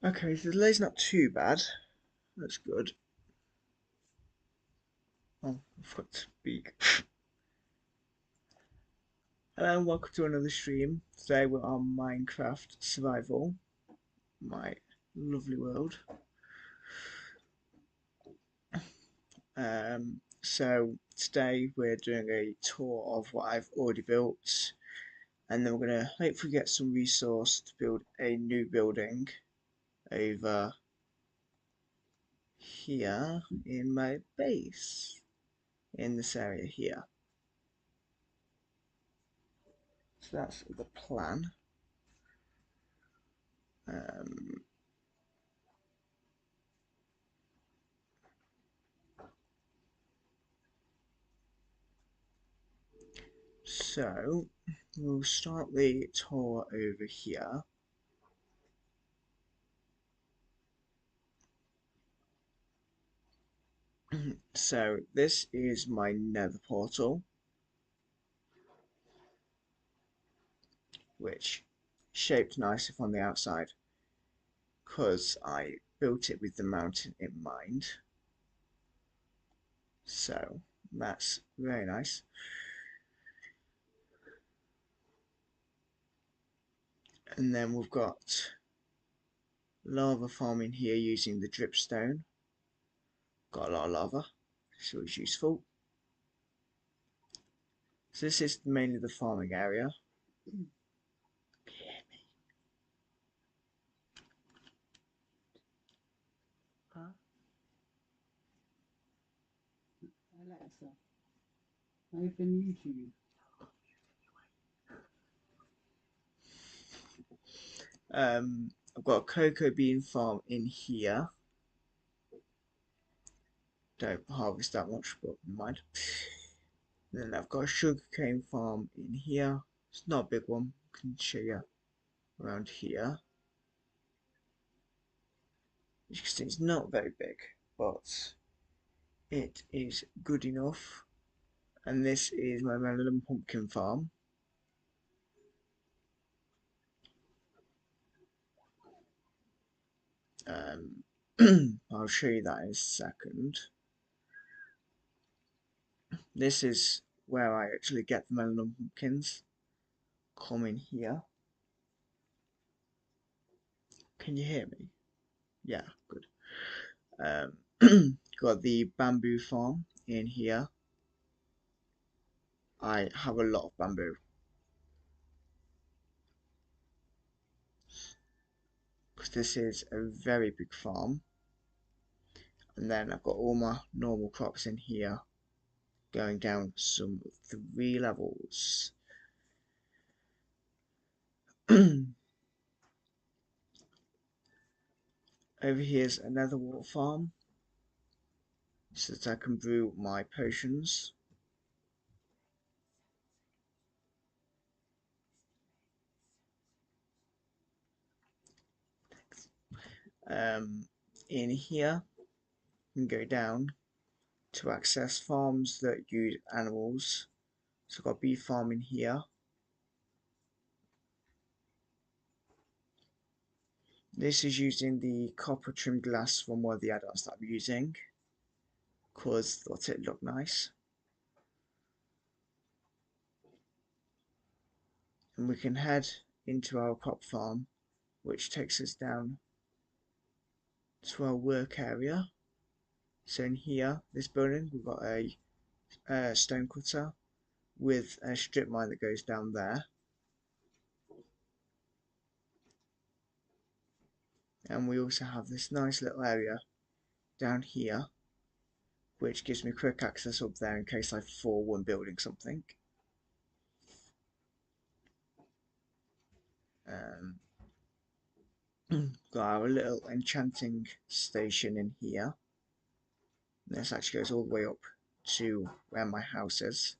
Okay, so the delay's not too bad. That's good. Oh, I forgot to speak. Hello and welcome to another stream. Today we're on Minecraft Survival, my lovely world. So today we're doing a tour of what I've already built, and then we're gonna hopefully get some resource to build a new building over here in my base, in this area here. So that's the plan. Um, So we'll start the tour over here. So this is my nether portal, which shaped nice on the outside because I built it with the mountain in mind. So that's very nice. And then we've got lava farming here using the dripstone. Got a lot of lava, so it's useful. So this is mainly the farming area. Alexa, open YouTube. I've got a cocoa bean farm in here. Don't harvest that much, but never mind. Then I've got a sugarcane farm in here. It's not a big one. I can show you around here. As you can see, it's not very big, but it is good enough. And this is my melon and pumpkin farm. I'll show you that in a second. This is where I actually get the melon and pumpkins. Come in here. Can you hear me? Yeah, good. Got the bamboo farm in here. I have a lot of bamboo. Because this is a very big farm. And then I've got all my normal crops in here, going down some 3 levels. Over here's another water farm, so that I can brew my potions. In here, you can go down to access farms that use animals. So I've got a bee farm in here. This is using the copper trimmed glass from one of the addons that I'm using, because I thought it looked nice. And we can head into our crop farm, which takes us down to our work area. So in here, this building, we've got a stone cutter with a strip mine that goes down there. And we also have this nice little area down here, which gives me quick access up there in case I fall when building something. Got our little enchanting station in here. This actually goes all the way up to where my house is.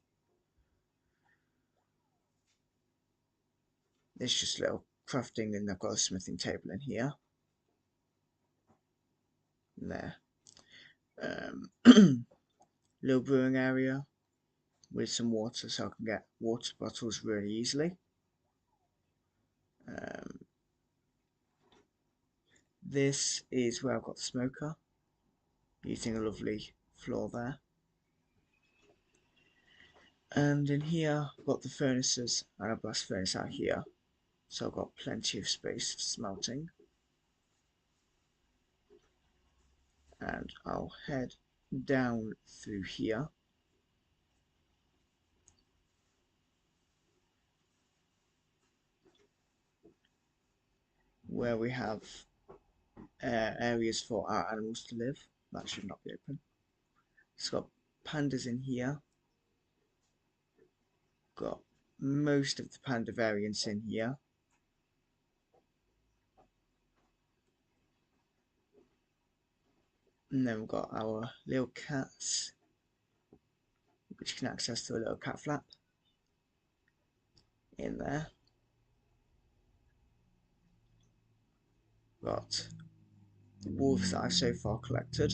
There's just a little crafting, and I've got a smithing table in here. And there. Little brewing area with some water, so I can get water bottles really easily. This is where I've got the smoker, using a lovely floor there. And in here I've got the furnaces and a blast furnace out here, so I've got plenty of space for smelting. And I'll head down through here, where we have areas for our animals to live. That should not be open. It's got pandas in here. Got most of the panda variants in here. And then we've got our little cats, which can access to a little cat flap in there. Got the wolves that I've so far collected.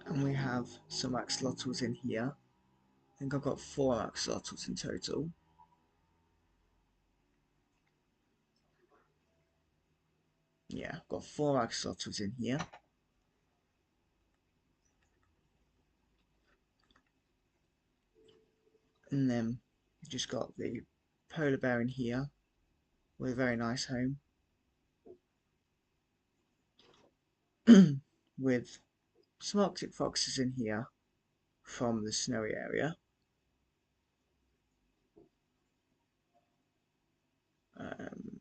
And we have some axolotls in here. I think I've got 4 axolotls in total. Yeah, I've got 4 axolotls in here. And then just got the polar bear in here with a very nice home. With some Arctic foxes in here from the snowy area. Um,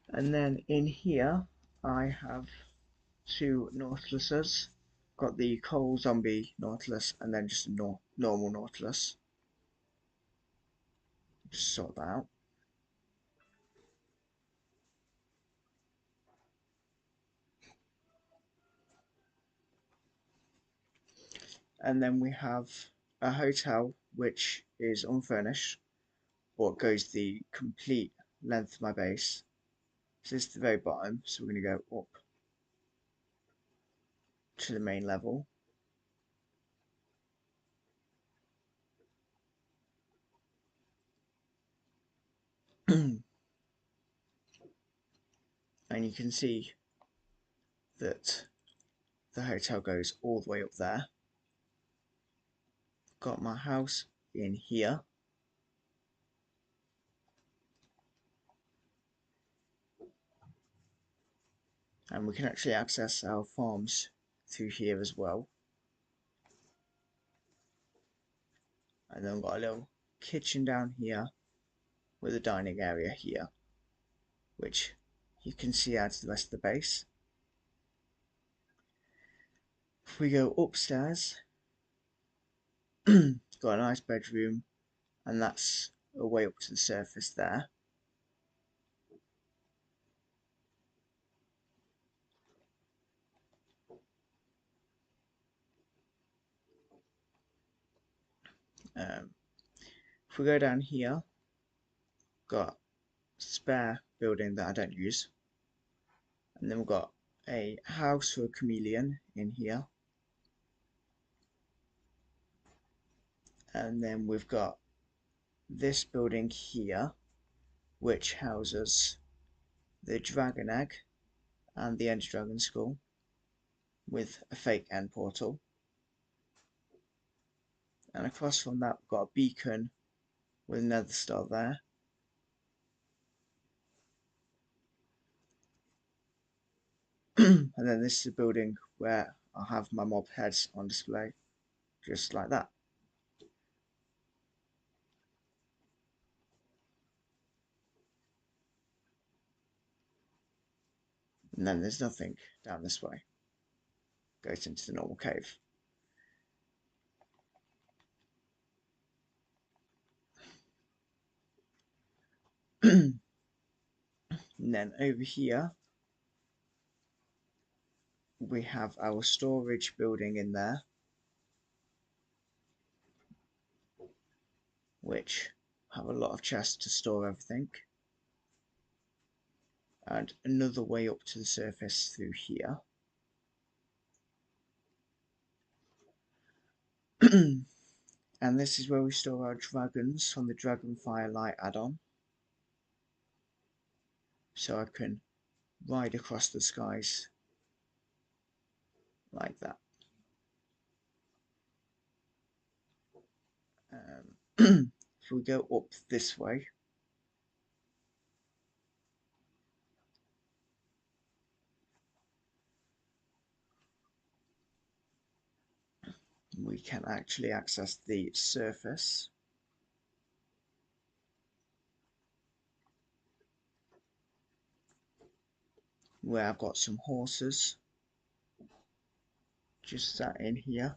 and then in here I have 2 nautiluses. Got the coal zombie nautilus and then just a normal nautilus. Just sort that out. And then we have a hotel which is unfurnished, but goes the complete length of my base. So this is the very bottom, so we're going to go up to the main level. And you can see that the hotel goes all the way up there. Got my house in here. And we can actually access our farms through here as well. And then we've got a little kitchen down here with a dining area here, which you can see adds to the rest of the base. If we go upstairs, got a nice bedroom, and that's a way up to the surface there. If we go down here, got a spare building that I don't use, and then we've got a house for a chameleon in here, and then we've got this building here, which houses the dragon egg and the ender dragon skull with a fake end portal. And across from that we've got a beacon with another star there. And then this is a building where I'll have my mob heads on display, just like that. And then there's nothing down this way. Goes into the normal cave. And then over here we have our storage building in there, which have a lot of chests to store everything. And another way up to the surface through here. And this is where we store our dragons from the Dragonfire lite add-on. So I can ride across the skies like that. If we go up this way, we can actually access the surface, where I've got some horses just sat in here.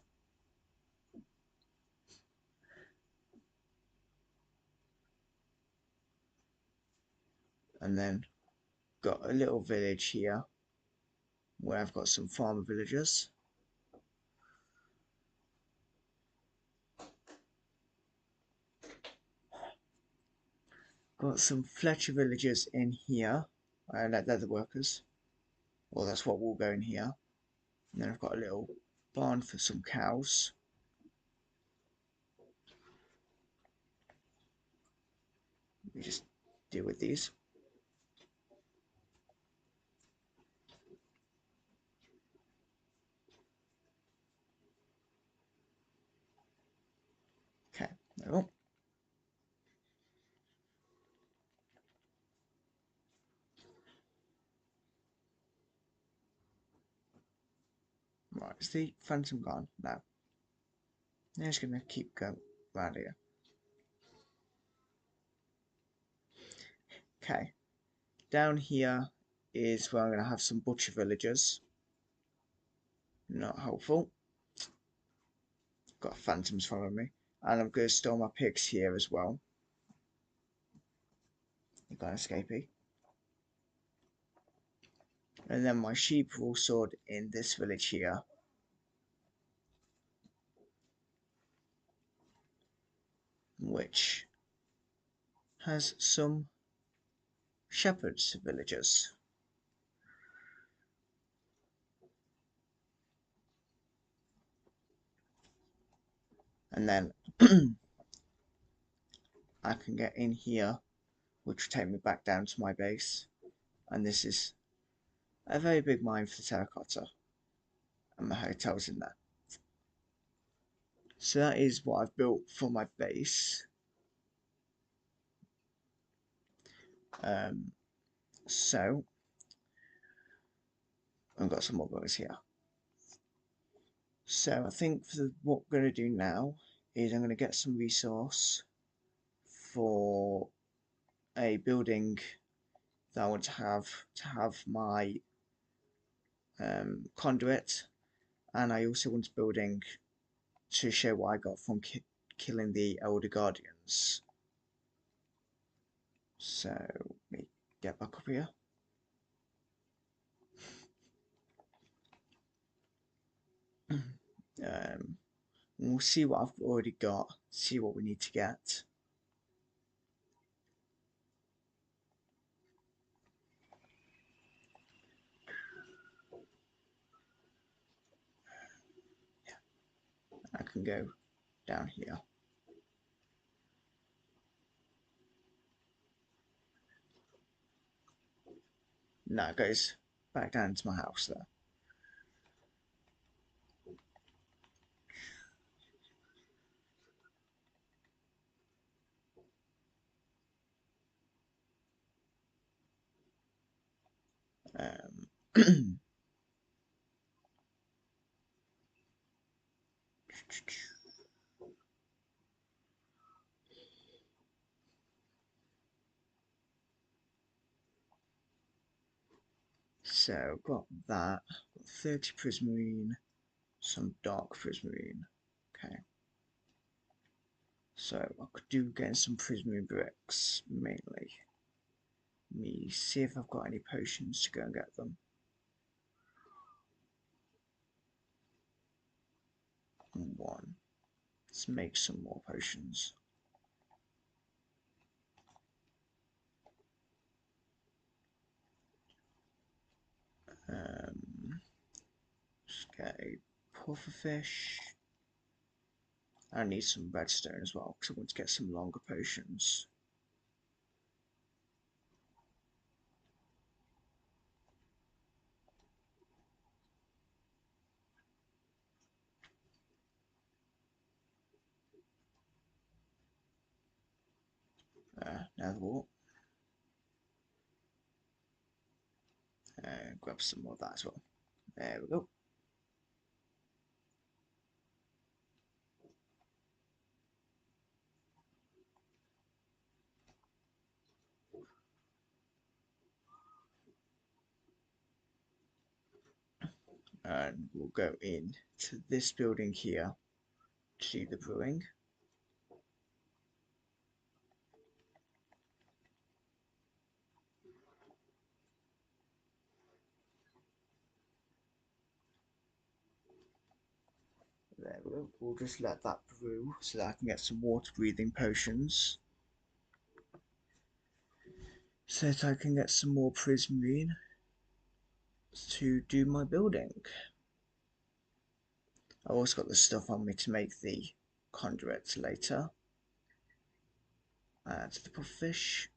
And then got a little village here where I've got some farmer villagers. Got some Fletcher villagers in here, they're the workers. Well, that's what will go in here. And then I've got a little barn for some cows. We just deal with these. Okay, oh. Right, is the phantom gone? No. I'm just going to keep going around here. Okay, down here is where I'm going to have some butcher villagers. Not helpful. Got phantoms following me. And I'm going to store my pigs here as well. You got escapee. And then my sheep are all stored in this village here. Which has some shepherds villagers. And then I can get in here, which will take me back down to my base. And this is a very big mine for terracotta. And my hotel's in there. So that is what I've built for my base. So I've got some more buildings here. So I think what we're going to do now is I'm going to get some resource for a building that I want to have my conduit, and I also want a building to show what I got from killing the Elder Guardians. So let me get back up here. We'll see what I've already got, see what we need to get. I can go down here. Now it goes back down to my house there. So got that. Got 30 prismarine, some dark prismarine. Okay. So I could do getting some prismarine bricks mainly. Me see if I've got any potions to go and get them. One. Let's make some more potions. Just get a pufferfish. I need some redstone as well because I want to get some longer potions. Nether wart. Grab some more of that as well. There we go. And we'll go in to this building here to do the brewing. There we go. We'll just let that brew so that I can get some water breathing potions. So that I can get some more prismarine to do my building. I've also got the stuff on me to make the conduits later. Add the pufferfish.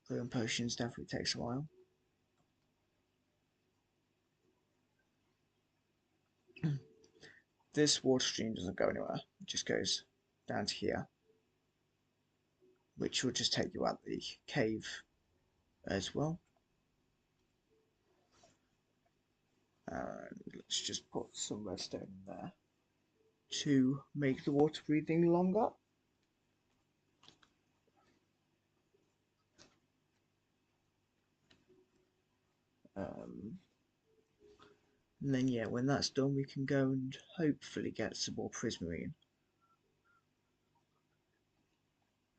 Brewing potions definitely takes a while. This water stream doesn't go anywhere, it just goes down to here, which will just take you out the cave as well. And let's just put some redstone in there to make the water breathing longer. And then yeah, when that's done we can go and hopefully get some more prismarine.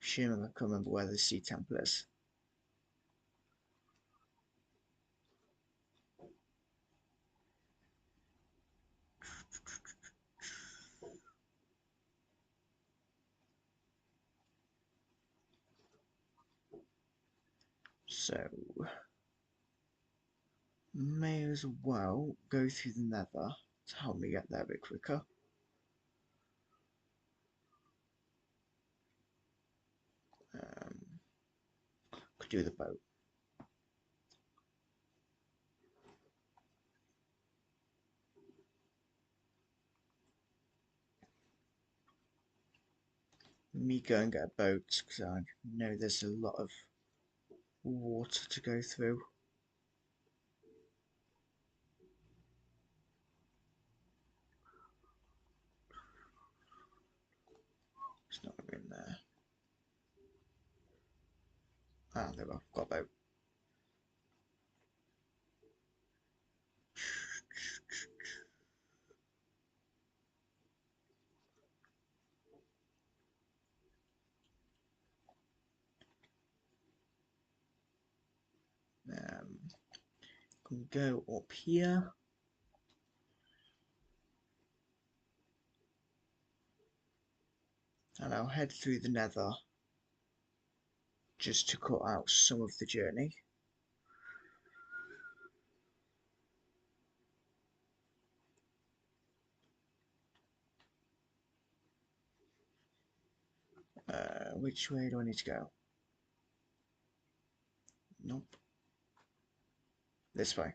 Assuming I can remember where the sea temple is. So may as well go through the nether to help me get there a bit quicker. Could do the boat. Me go and get a boat because I know there's a lot of water to go through. It's not in there. Ah, there we go. Got a boat. Can go up here. And I'll head through the nether just to cut out some of the journey. Which way do I need to go? Nope. This way.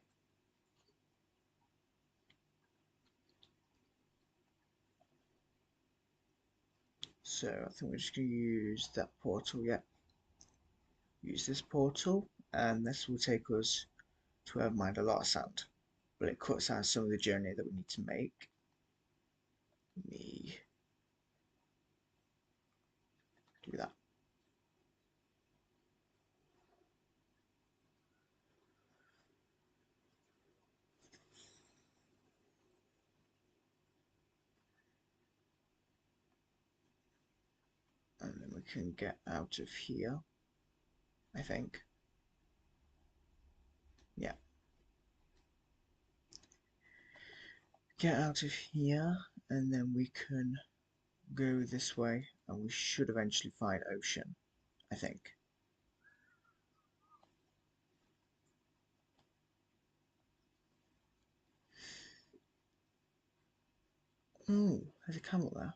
So I think we're just going to use that portal, yeah. Use this portal, and this will take us to where I mined a lot of sand. But it cuts out some of the journey that we need to make. Let me do that. can get out of here, I think. Yeah. Get out of here, and then we can go this way, and we should eventually find ocean, I think. Oh, there's a camel there.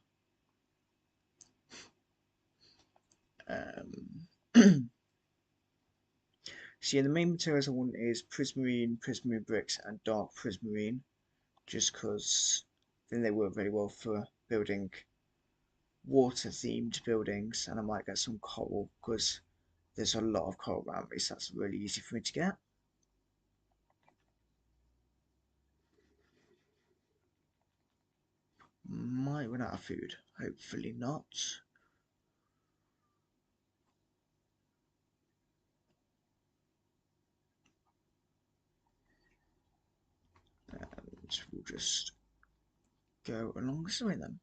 So yeah, the main materials I want is prismarine, prismarine bricks, and dark prismarine, just because then they work very well for building water-themed buildings, and I might get some coral because there's a lot of coral around me, so that's really easy for me to get. Might run out of food. Hopefully not. And we'll just go along this way then.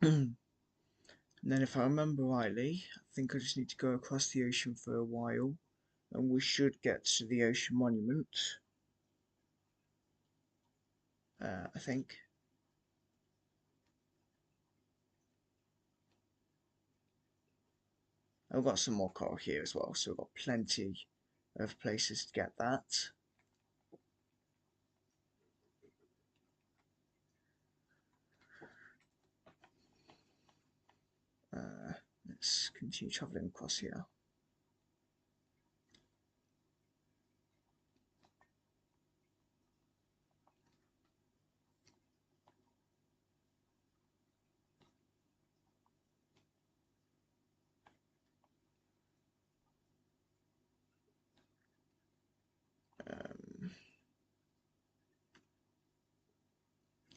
And then if I remember rightly, I think I just need to go across the ocean for a while, and we should get to the ocean monument. I think. I've got some more coral here as well, so we've got plenty of places to get that. Let's continue travelling across here.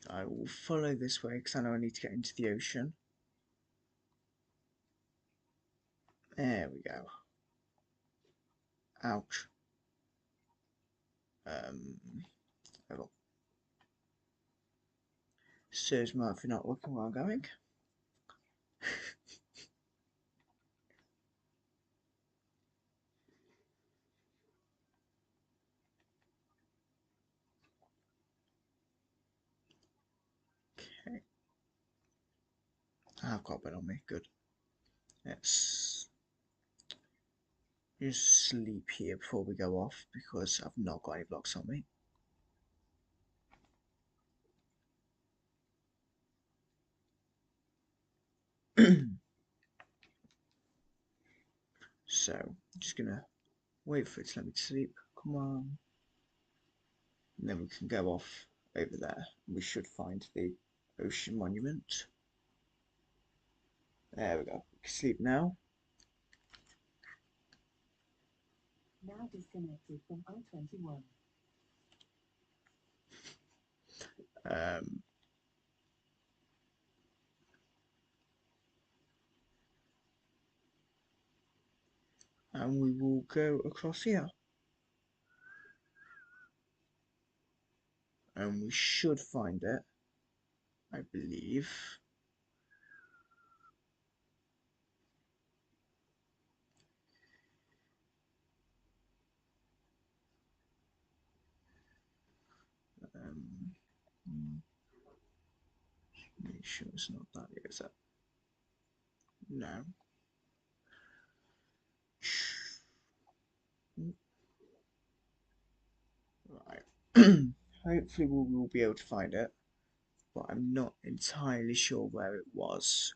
I will follow this way because I know I need to get into the ocean. There we go. Ouch. Oh. Serves me if you're not looking where I'm going. Okay. I've got a bit on me, good. Let's just sleep here before we go off because I've not got any blocks on me. So, I'm just gonna wait for it to let me sleep. Come on. And then we can go off over there. We should find the ocean monument. There we go. We can sleep now. Now disconnected from O21. And we will go across here. And we should find it, I believe. Make sure it's not that here, is it? No. Right. Hopefully we will be able to find it, but I'm not entirely sure where it was.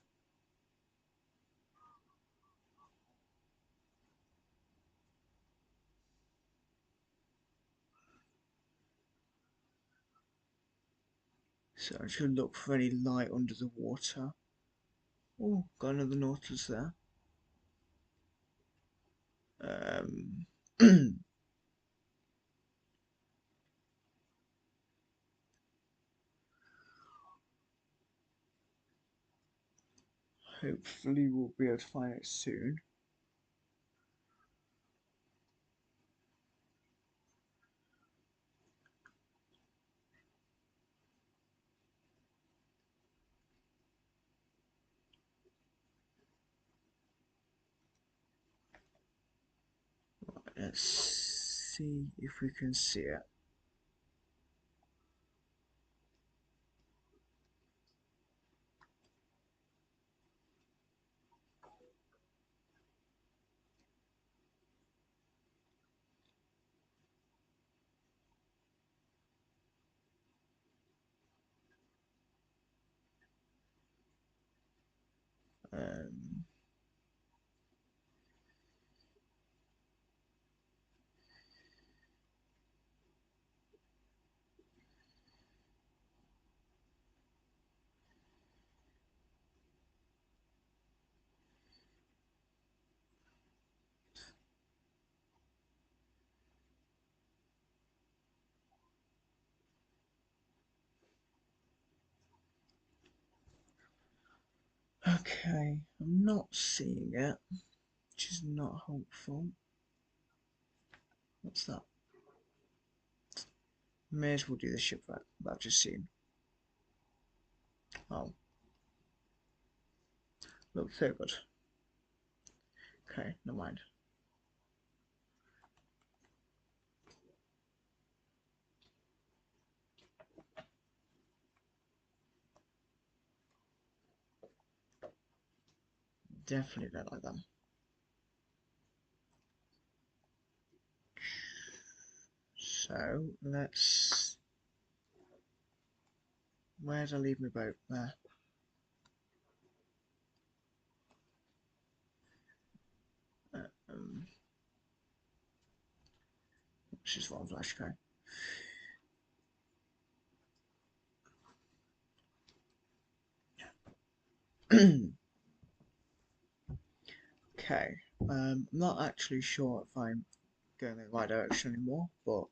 So I should look for any light under the water. Oh, got another nautilus there. Hopefully we'll be able to find it soon. Let's see if we can see it. Um, okay, I'm not seeing it, which is not helpful. What's that? May as well do the shipwreck that I've just seen. Oh, looks so good. Okay, never mind. Definitely don't like them. So let's. Where did I leave my boat? There. Um, which is one flash code. Okay. I'm not actually sure if I'm going in the right direction anymore, but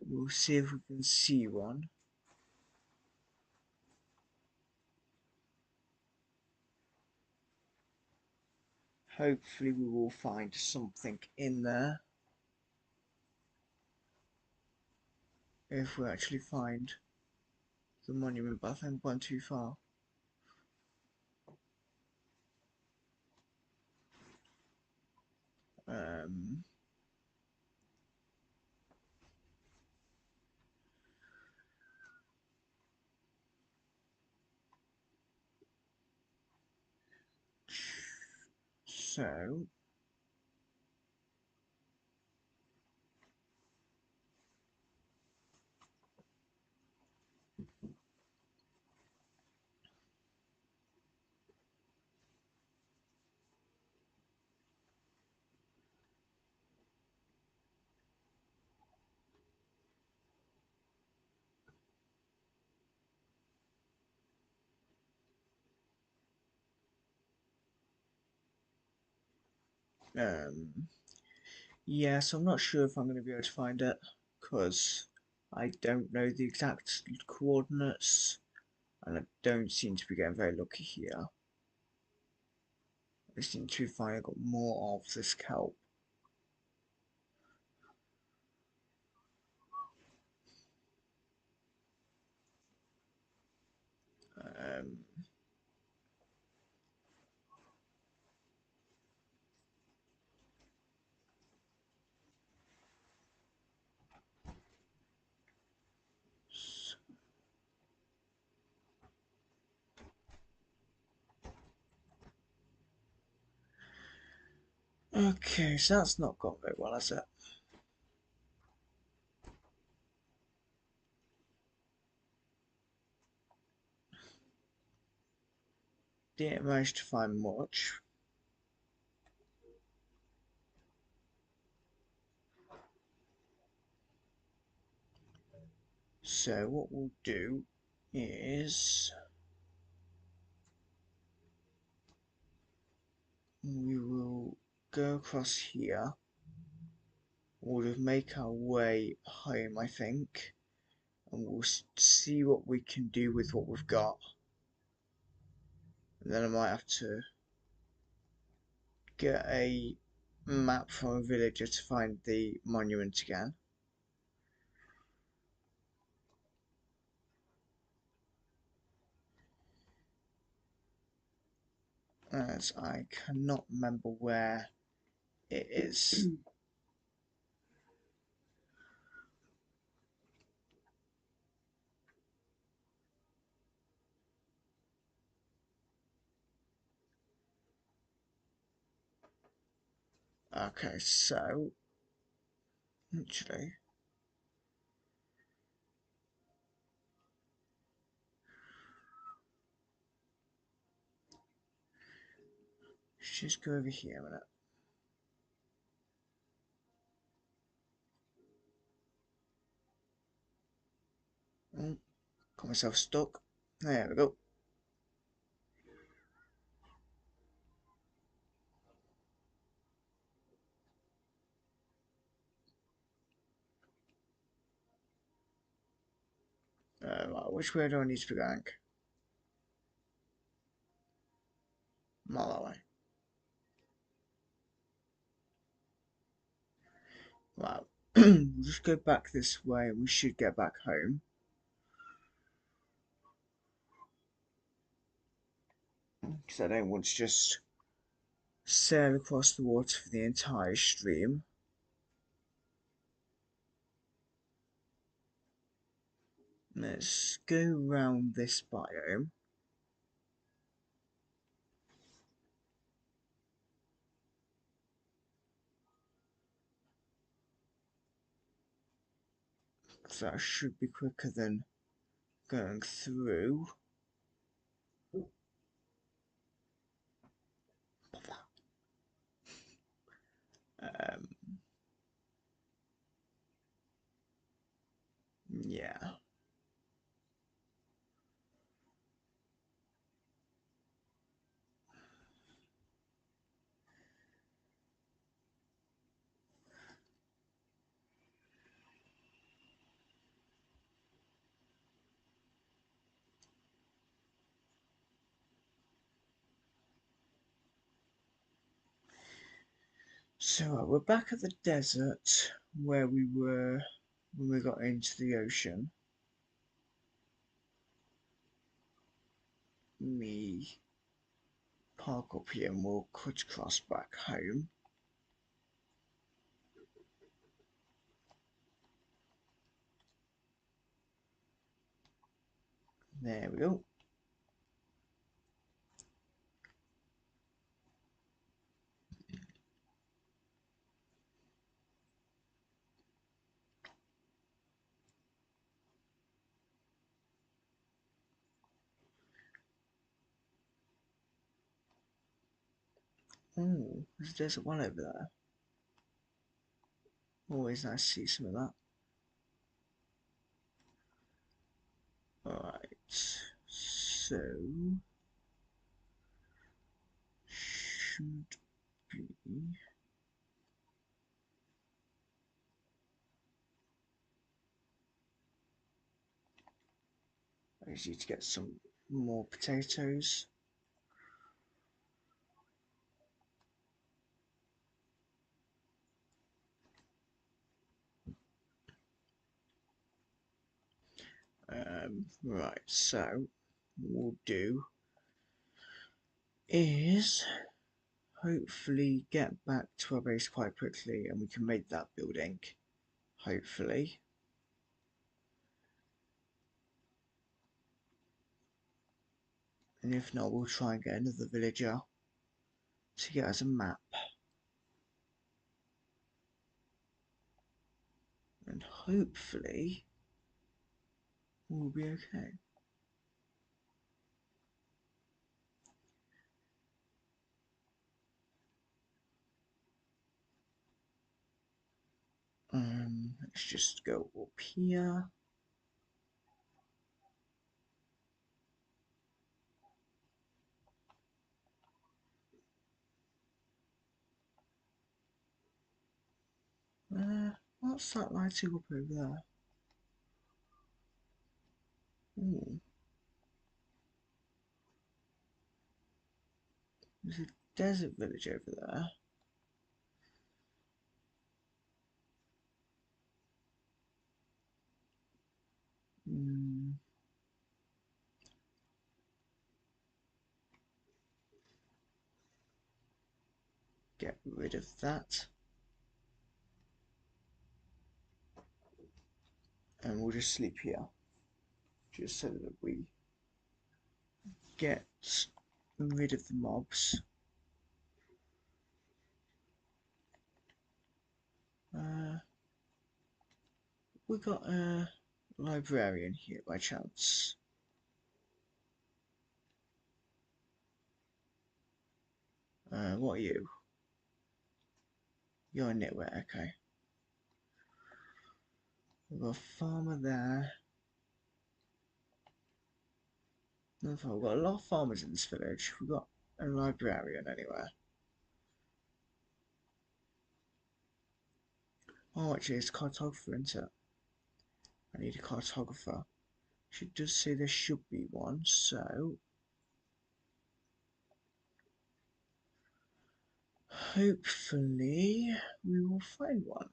we'll see if we can see one. Hopefully we will find something in there. If we actually find the monument, but I think I've gone too far. Um, so um, yeah, so I'm not sure if I'm going to be able to find it because I don't know the exact coordinates and I don't seem to be getting very lucky here. I seem to find I got more of this kelp. Um, okay, so that's not gone very well, has it? Didn't manage to find much. So what we'll do is we will go across here. We'll just make our way home, I think, and we'll see what we can do with what we've got. And then I might have to get a map from a villager to find the monument again. As I cannot remember where it is. Okay, so actually, let's just go over here a minute. Oh, got myself stuck. There we go. Right, which way do I need to be going? Not that way. Wow. We'll just go back this way and we should get back home. Because I don't want to just sail across the water for the entire stream. Let's go round this biome. So that should be quicker than going through. Um, yeah. So we're back at the desert where we were when we got into the ocean. Me park up here and we'll cut across back home. There we go. Oh, there's a desert one over there. Always nice to see some of that. Alright, so should be. I just need to get some more potatoes. Right, so what we'll do is hopefully get back to our base quite quickly and we can make that building. Hopefully. And if not, we'll try and get another villager to get us a map. And hopefully we'll be okay. Let's just go up here. What's that lighting up over there? Ooh. There's a desert village over there. Get rid of that. And we'll just sleep here. Just so that we get rid of the mobs. We got a librarian here by chance. What are you? You're a nitwit, okay. We've got a farmer there. We've got a lot of farmers in this village. We've got a librarian anywhere. Oh, actually, it's a cartographer, isn't it? I need a cartographer. She does say there should be one, so hopefully we will find one.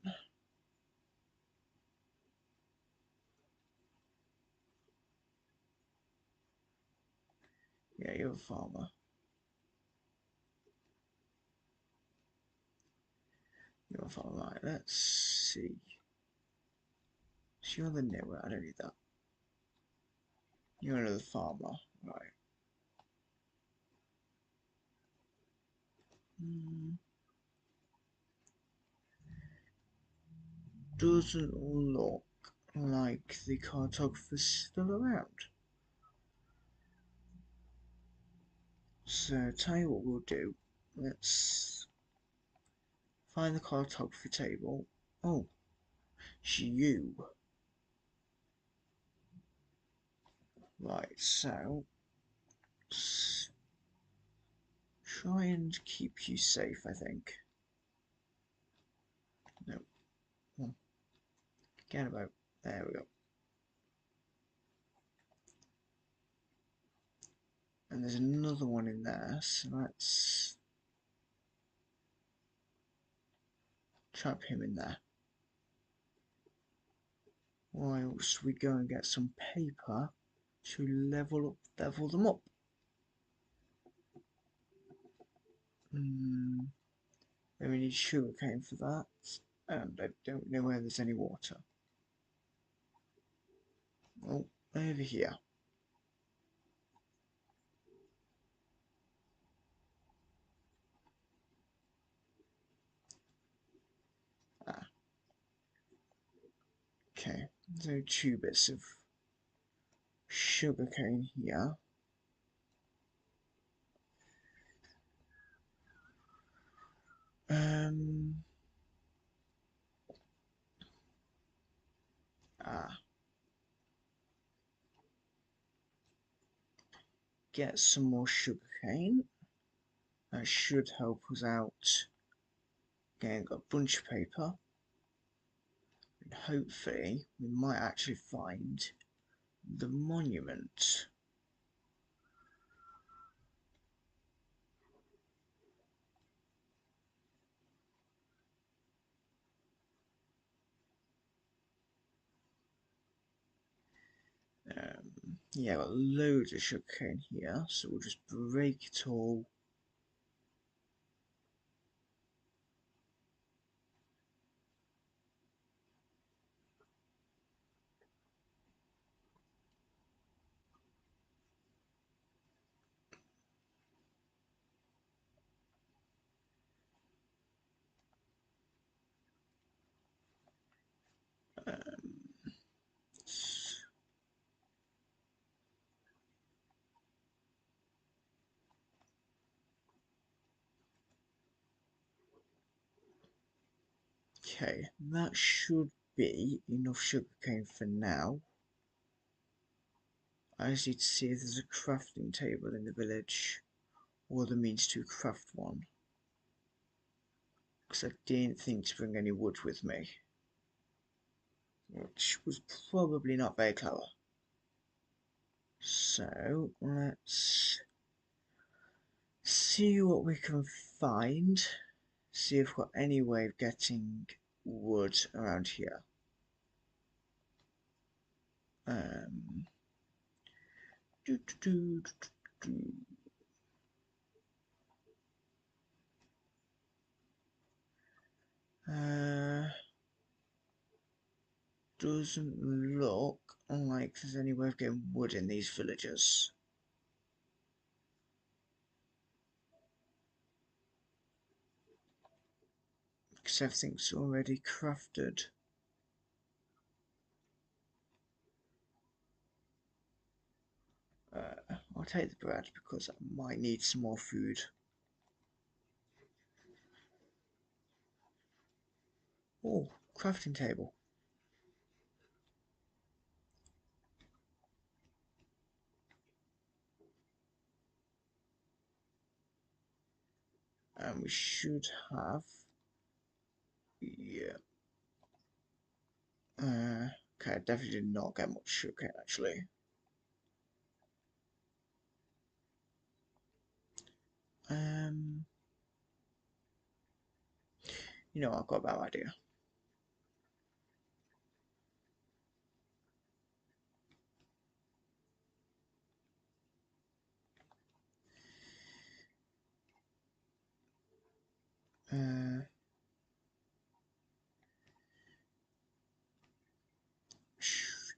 Yeah, you're a farmer. You're a farmer, right, let's see. So you're the nitwit, I don't need that. You're another farmer, right. Doesn't look like the cartographer's still around. So, tell you what we'll do. Let's find the cartography table. Oh, it's you. Right, so let's try and keep you safe, I think. No. Forget about. There we go. And there's another one in there, so let's trap him in there. Whilst we go and get some paper to level them up. Then we need sugarcane for that, and I don't know where there's any water. Oh, over here. Ah. Okay, so 2 bits of sugarcane here. Get some more sugarcane. That should help us out getting a bunch of paper. And hopefully we might actually find the monument. Yeah, got loads of sugarcane here, so we'll just break it all. Okay, that should be enough sugarcane for now. I just need to see if there's a crafting table in the village, or the means to craft one. Because I didn't think to bring any wood with me, which was probably not very clever. So let's see see what we can find. See if we've got any way of getting wood around here. Do, do, do, do, do. Doesn't look like there's any way of getting wood in these villages. Because everything's already crafted. I'll take the bread because I might need some more food. Oh, crafting table. And we should have... Yeah. Okay, I definitely did not get much sugarcane actually. You know, I've got a bad idea.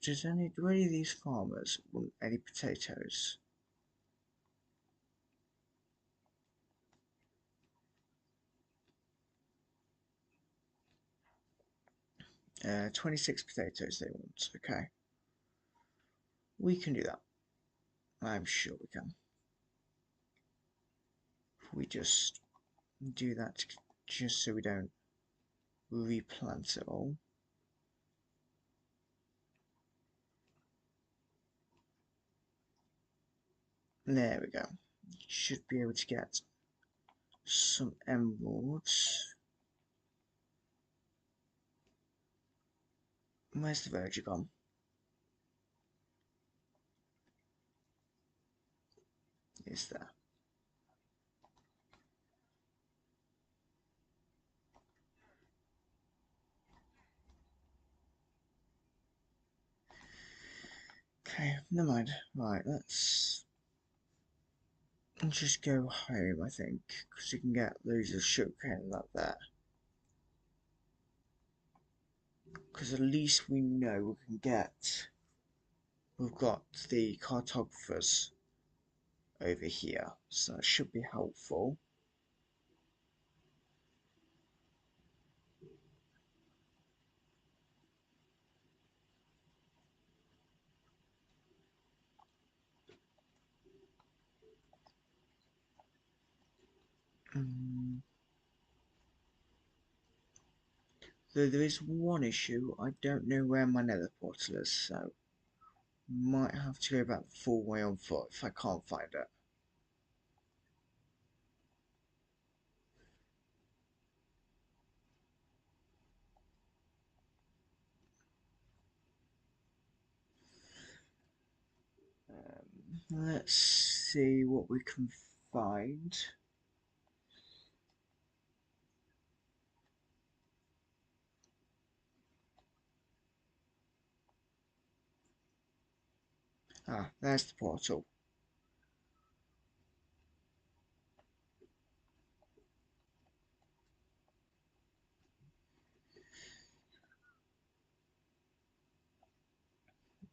Do any of these farmers want any potatoes? 26 potatoes they want, okay. We can do that. I'm sure we can. We just do that just so we don't replant it all. There we go. Should be able to get some emeralds. Where's the villager gone? Is there? Okay, never mind. Right, let's just go home, I think, because we can get loads of sugarcane like that. Because at least we know we can get. We've got the cartographers over here, so that should be helpful. Though there is one issue, I don't know where my nether portal is, so might have to go back the full way on foot if I can't find it. Let's see what we can find. Ah, there's the portal.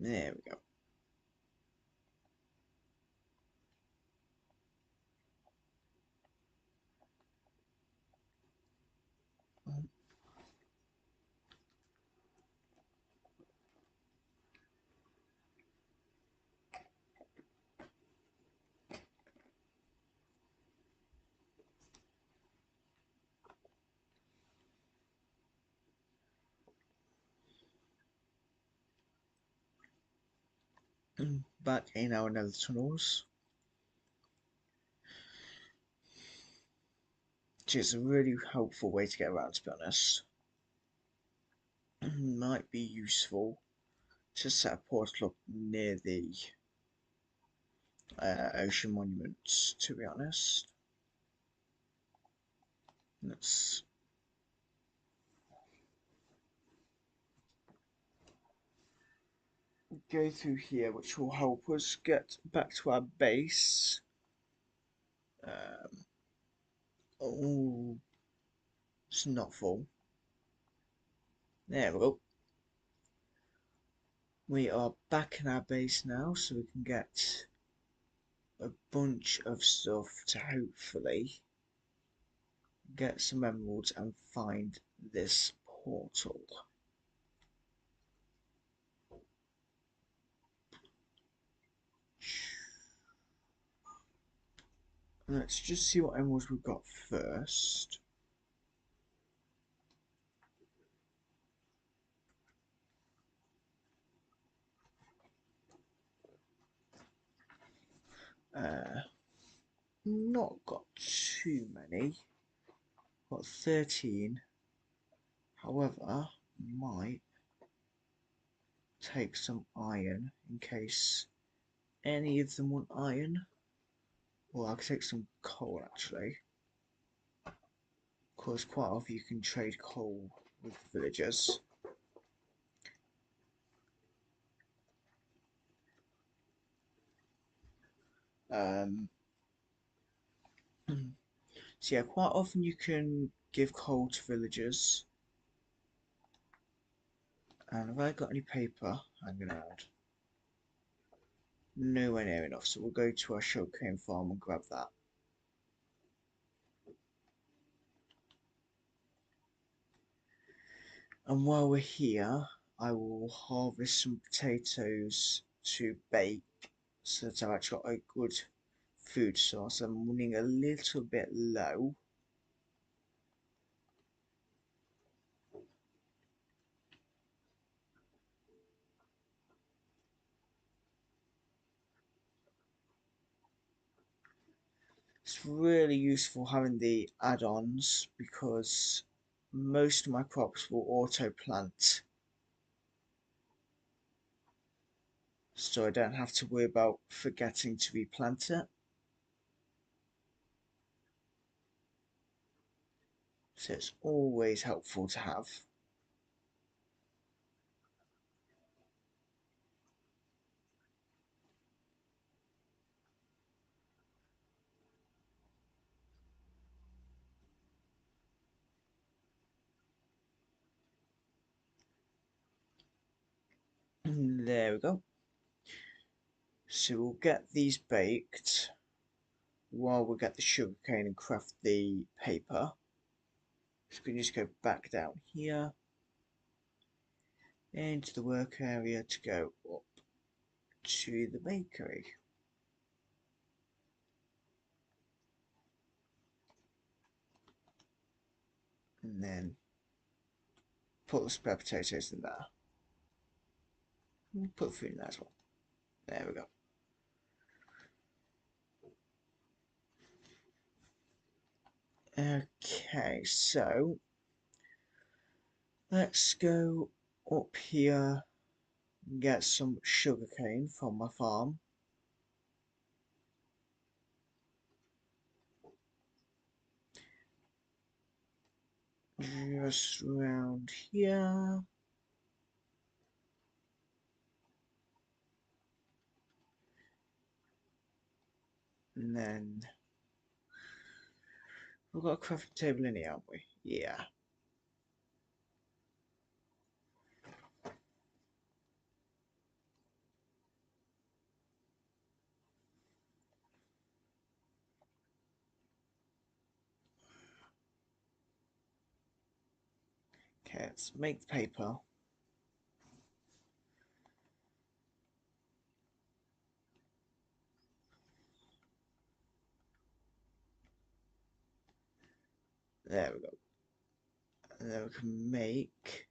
There we go. Back in our nether tunnels, which is a really helpful way to get around, to be honest. Might be useful to set a portal up near the ocean monuments, to be honest. Let's go through here, which will help us get back to our base. Oh, it's not full. There we go. We are back in our base now, so we can get a bunch of stuff to hopefully get some emeralds and find this portal. Let's just see what emeralds we've got first. Not got too many. Got 13. However, might take some iron in case any of them want iron. Well, I could take some coal actually. Because quite often you can trade coal with villagers. So yeah, quite often you can give coal to villagers. And have I got any paper hanging around? Nowhere near enough, so we'll go to our sugarcane farm and grab that. And while we're here, I will harvest some potatoes to bake so that I've actually got a good food source. I'm running a little bit low. It's really useful having the add-ons because most of my crops will auto plant, so I don't have to worry about forgetting to replant it. So it's always helpful to have. There we go. So we'll get these baked while we get the sugarcane and craft the paper. So we can just go back down here into the work area to go up to the bakery. And then put the spare potatoes in there. Put food in there as well. There we go. Okay, so let's go up here and get some sugarcane from my farm. Just around here. And then we've got a crafting table in here, haven't we? Yeah. Okay, let's make the paper. There we go. And then we can make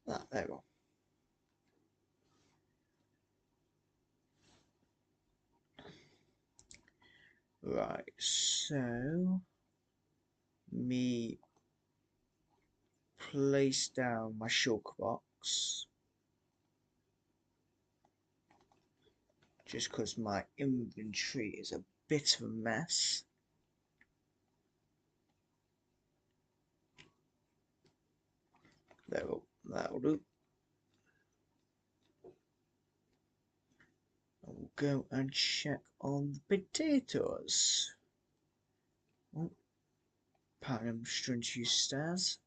that. There we go. Right, so me place down my shulker box just because my inventory is a bit of a mess. There we go. That'll do. We'll go and check on the potatoes. Oh, apparently I'm just trying to use stairs.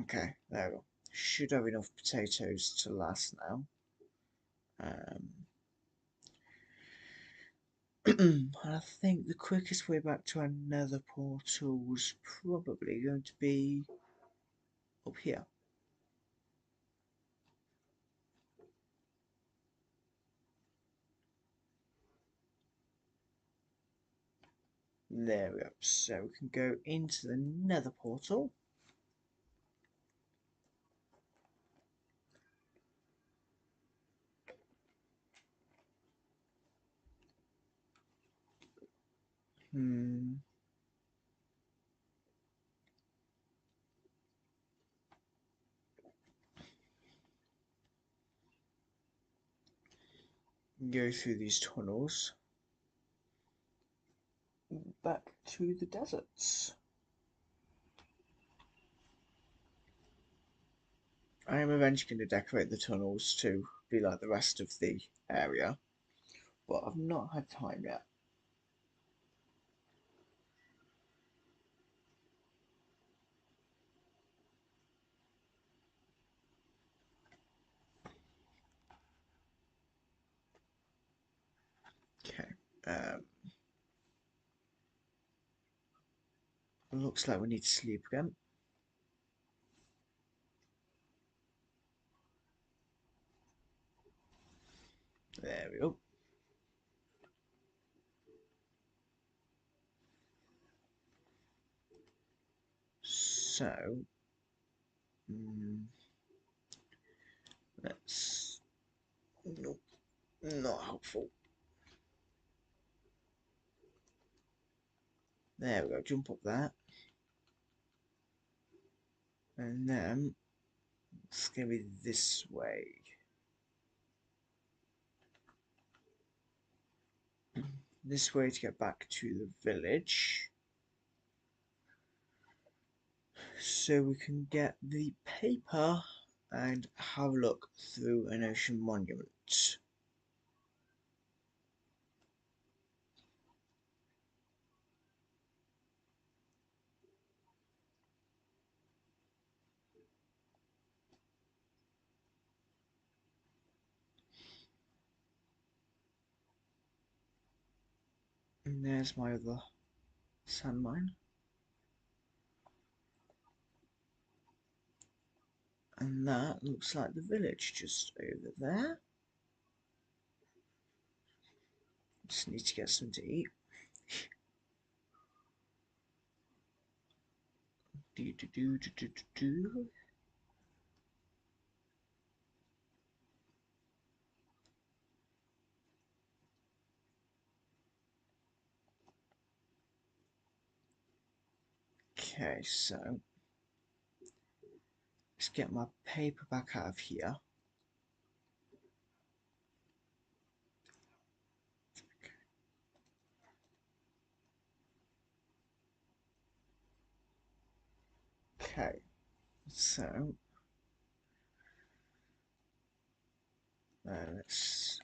Okay, there we go. Should have enough potatoes to last now. I think the quickest way back to another portal was probably going to be up here. There we go. So we can go into the nether portal. Go through these tunnels back to the deserts. I am eventually going to decorate the tunnels to be like the rest of the area, but I've not had time yet. Okay. Looks like we need to sleep again. There we go. So, let's. Nope, not helpful. There we go. Jump up that, and then it's gonna be this way. This way to get back to the village. So we can get the paper and have a look through an ocean monument. And there's my other sand mine. And that looks like the village just over there. Just need to get something to eat. Do. Okay, so let's get my paper back out of here. Okay, so let's.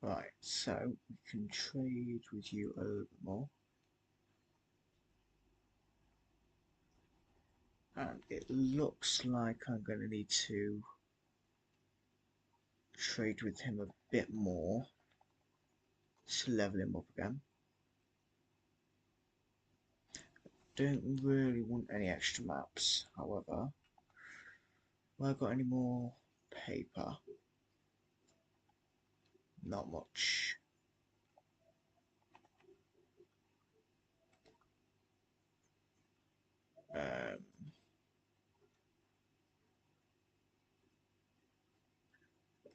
Right, so we can trade with you a little bit more. And it looks like I'm going to need to trade with him a bit more to level him up again. Don't really want any extra maps, however. Have I got any more paper? Not much.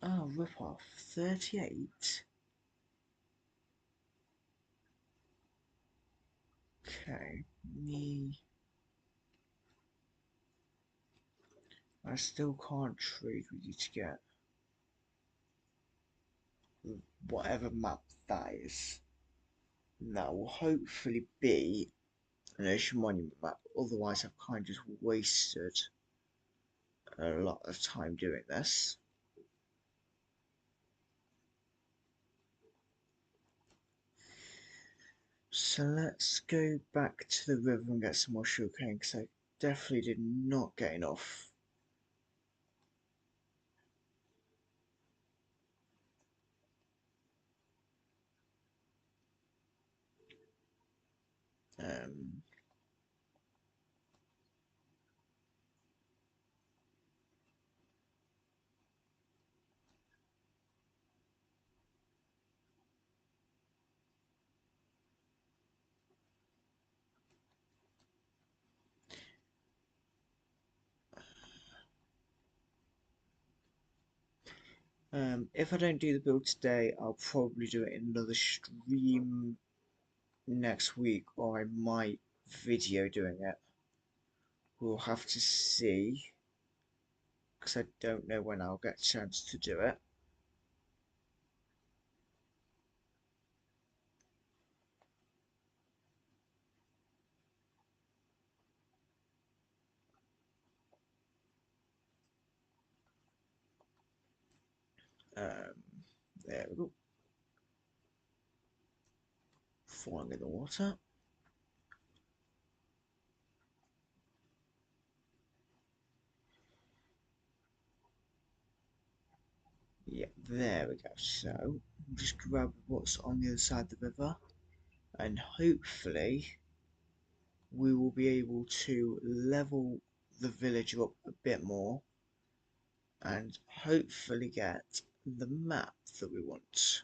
Oh rip off. 38. Okay, me. I still can't trade with you to get whatever map that is. That will hopefully be an ocean monument map, otherwise I've kind of just wasted a lot of time doing this. So let's go back to the river and get some more sugarcane, because I definitely did not get enough. Um, if I don't do the build today, I'll probably do it in another stream next week, or I might video doing it. We'll have to see, because I don't know when I'll get a chance to do it. Um, there we go. Falling in the water. Yeah, there we go. So, just grab what's on the other side of the river, and hopefully we will be able to level the village up a bit more, and hopefully get the map that we want.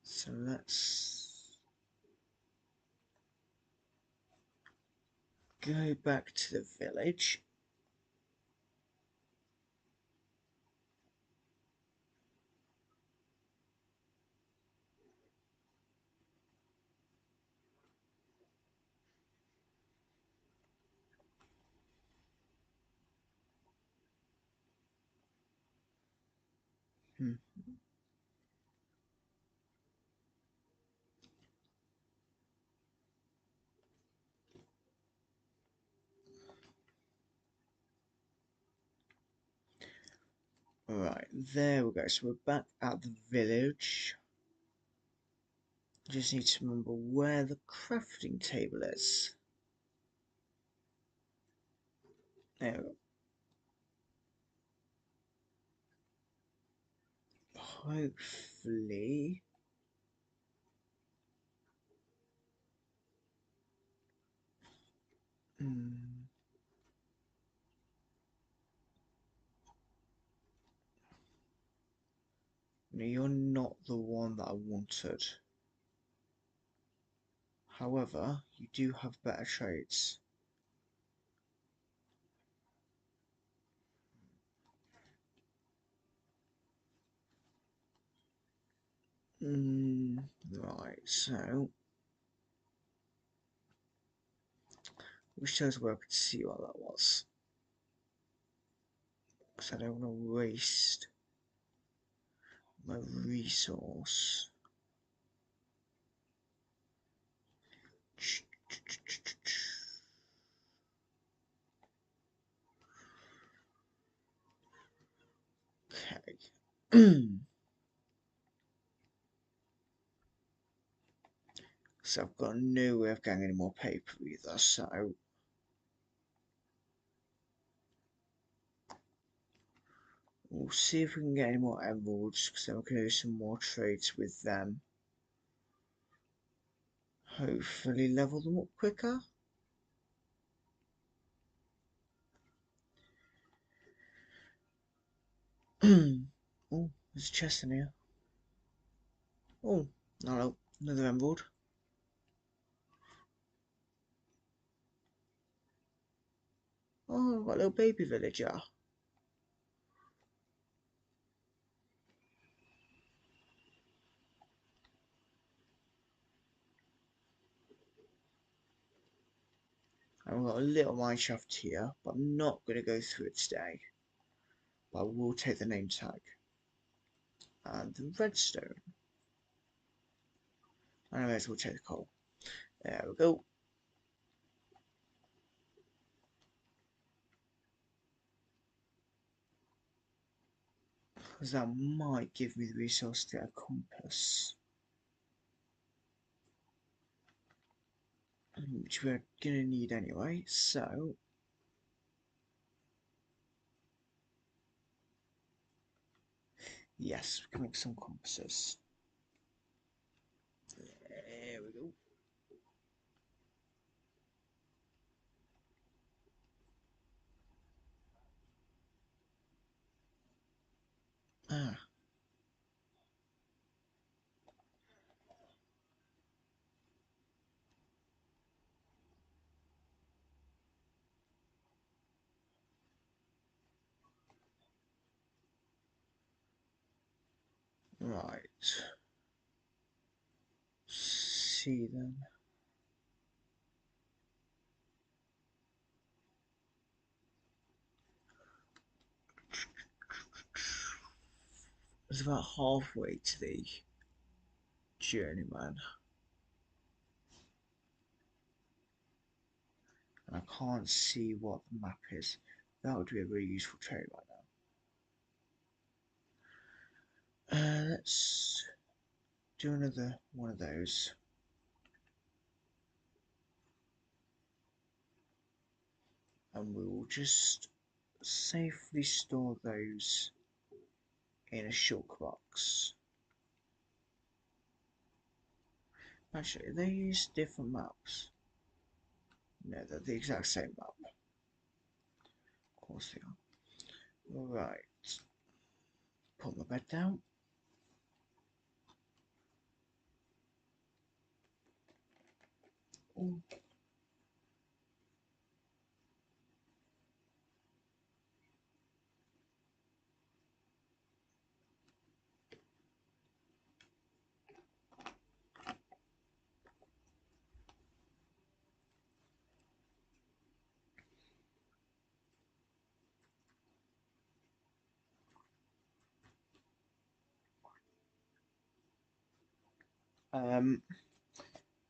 So let's go back to the village. Hmm. Right, there we go. So we're back at the village. Just need to remember where the crafting table is. There we go. Hopefully no, you're not the one that I wanted. However, you do have better traits. Right, so which shows where I could see what that was. Because I don't want to waste my resource. Okay. So I've got no way of getting any more paper either, so we'll see if we can get any more emeralds, because then we can do some more trades with them. Hopefully level them up quicker. Oh, there's a chest in here. Oh, hello, another emerald. Oh, I've got a little baby villager. And we've got a little mineshaft here, but I'm not going to go through it today. But I will take the name tag. And the redstone. And I may as well take the coal. There we go. Because that might give me the resource to get a compass. Which we're going to need anyway, so... Yes, we can make some compasses. There we go. Ah. Right. See then. It's about halfway to the journeyman. And I can't see what the map is. That would be a very useful trait right now. Let's do another one of those. And we will just safely store those in a shulk box. Actually, they use different maps. No, they're the exact same map. Of course they are. Right. Put my bed down. Oh.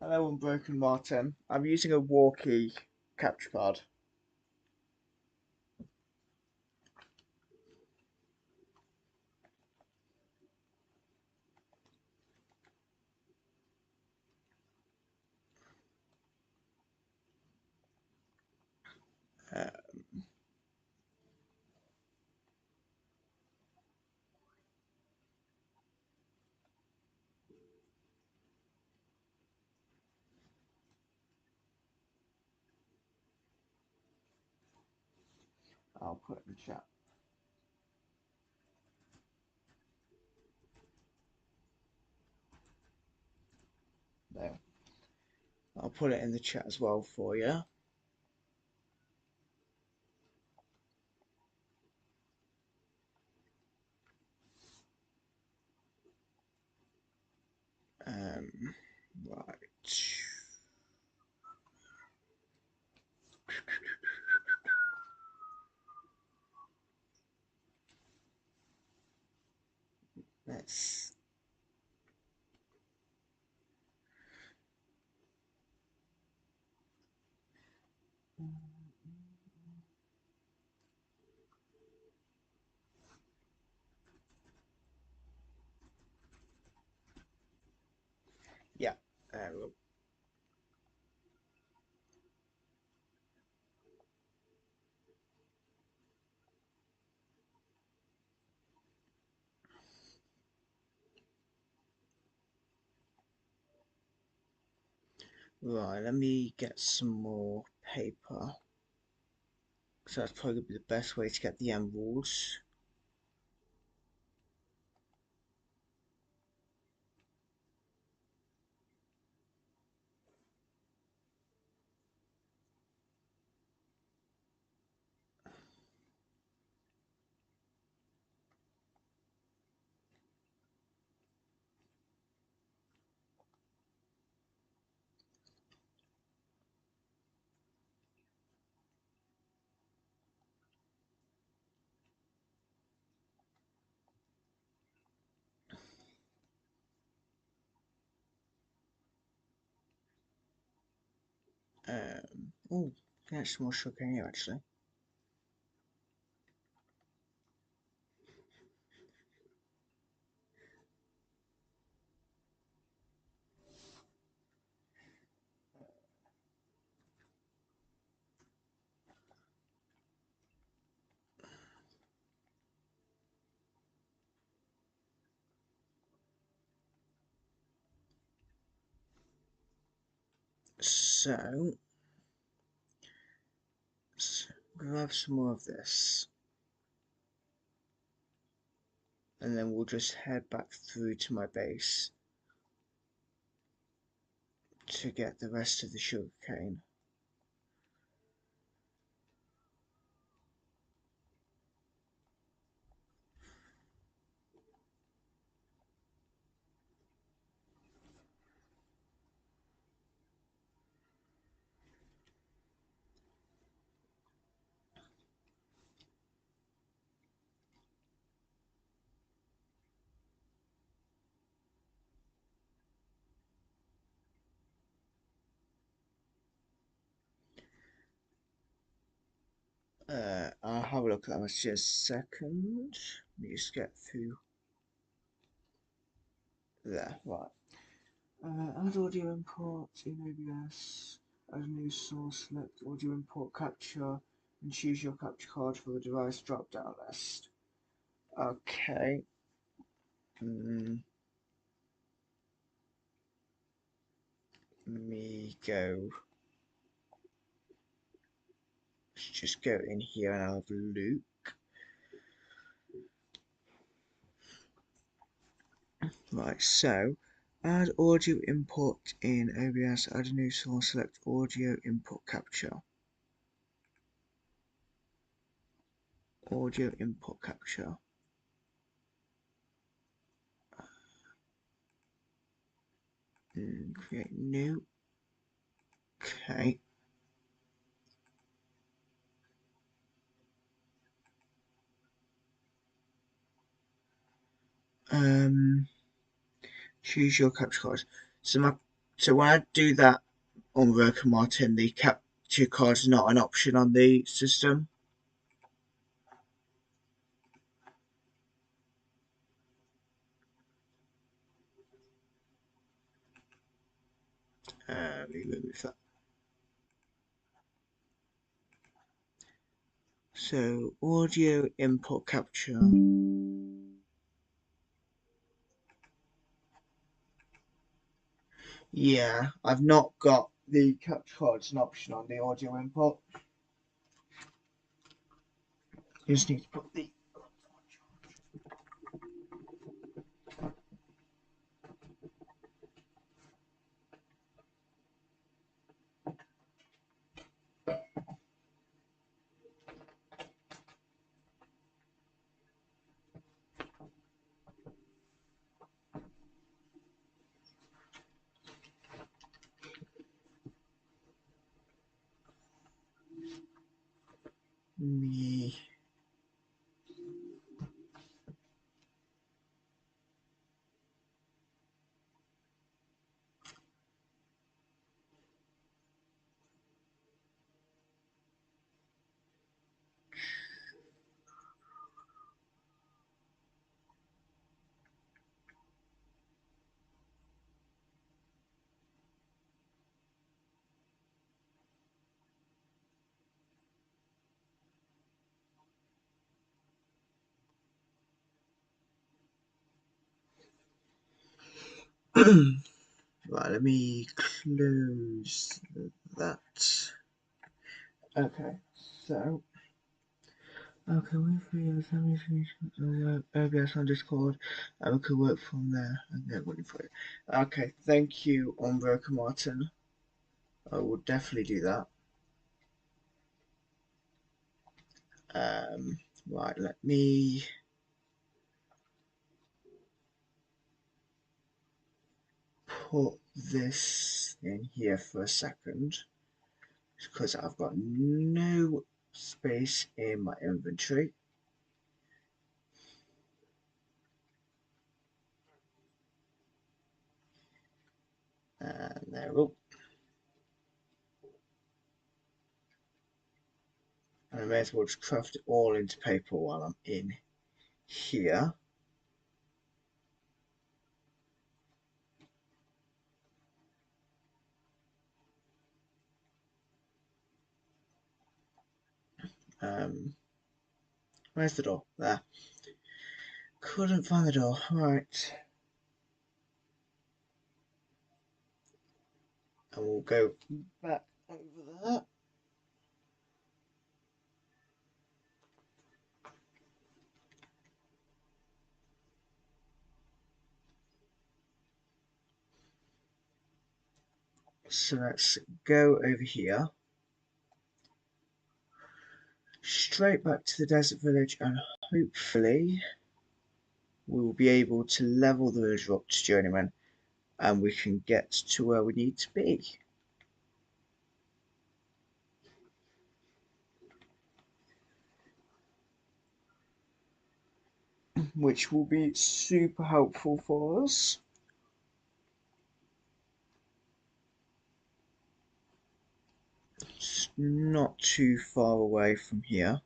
Hello, Unbroken Martin. I'm using a walkie capture card. Uh, I'll put it in the chat. There. I'll put it in the chat as well for you. Right. Let's. Yeah. There we go. Right, let me get some more paper. So that's probably the best way to get the emeralds. Oh, there's some more sugar here actually. So, let's grab some more of this, and then we'll just head back through to my base to get the rest of the sugar cane. I'll have a look at that just a second. Let me just get through there. Right. Add audio import in OBS. Add a new source, select audio import capture, and choose your capture card for the device drop down list. Okay. Me go. Let's just go in here and I'll have a look. Right, so add audio import in OBS, add a new source, select audio import capture. Audio import capture. Create new. Okay. Choose your capture card. So when I do that on Roker Martin, the capture card is not an option on the system. Remove that. So audio import capture. Yeah, I've not got the capture card as an option on the audio import. You just need to put the me. Right, let me close that. Okay, so we have OBS on Discord, and we could work from there and get ready for it. Okay, thank you, Broker Martin. I will definitely do that. Right, let me put this in here for a second because I've got no space in my inventory. And there we go. I may as well just craft it all into paper while I'm in here. Where's the door? There. Couldn't find the door. Right. And we'll go back over there. So let's go over here. Straight back to the desert village, and hopefully we will be able to level the villager up to journeyman, and we can get to where we need to be. Which will be super helpful for us. It's not too far away from here.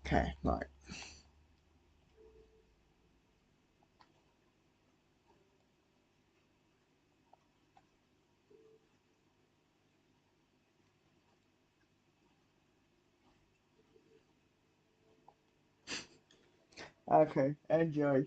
Okay, right. Okay, enjoy.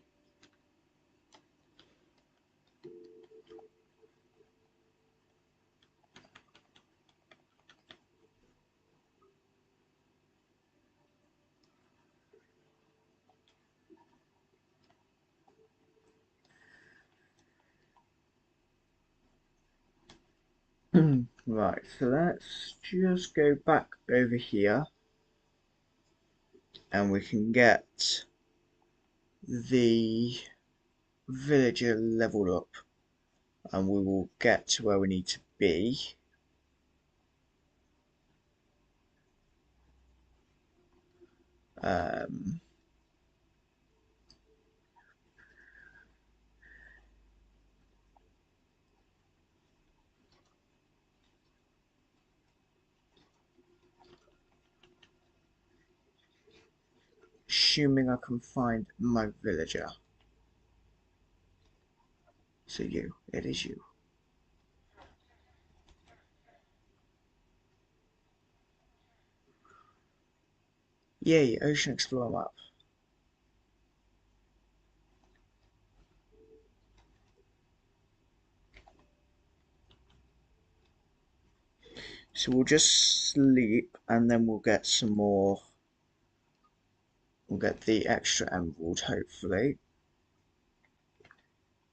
Right, so let's just go back over here and we can get the villager leveled up and we will get to where we need to be. Um, Assuming I can find my villager. So it is you. Yay, Ocean Explorer map. So we'll just sleep and then we'll get some more. We'll get the extra emerald, hopefully.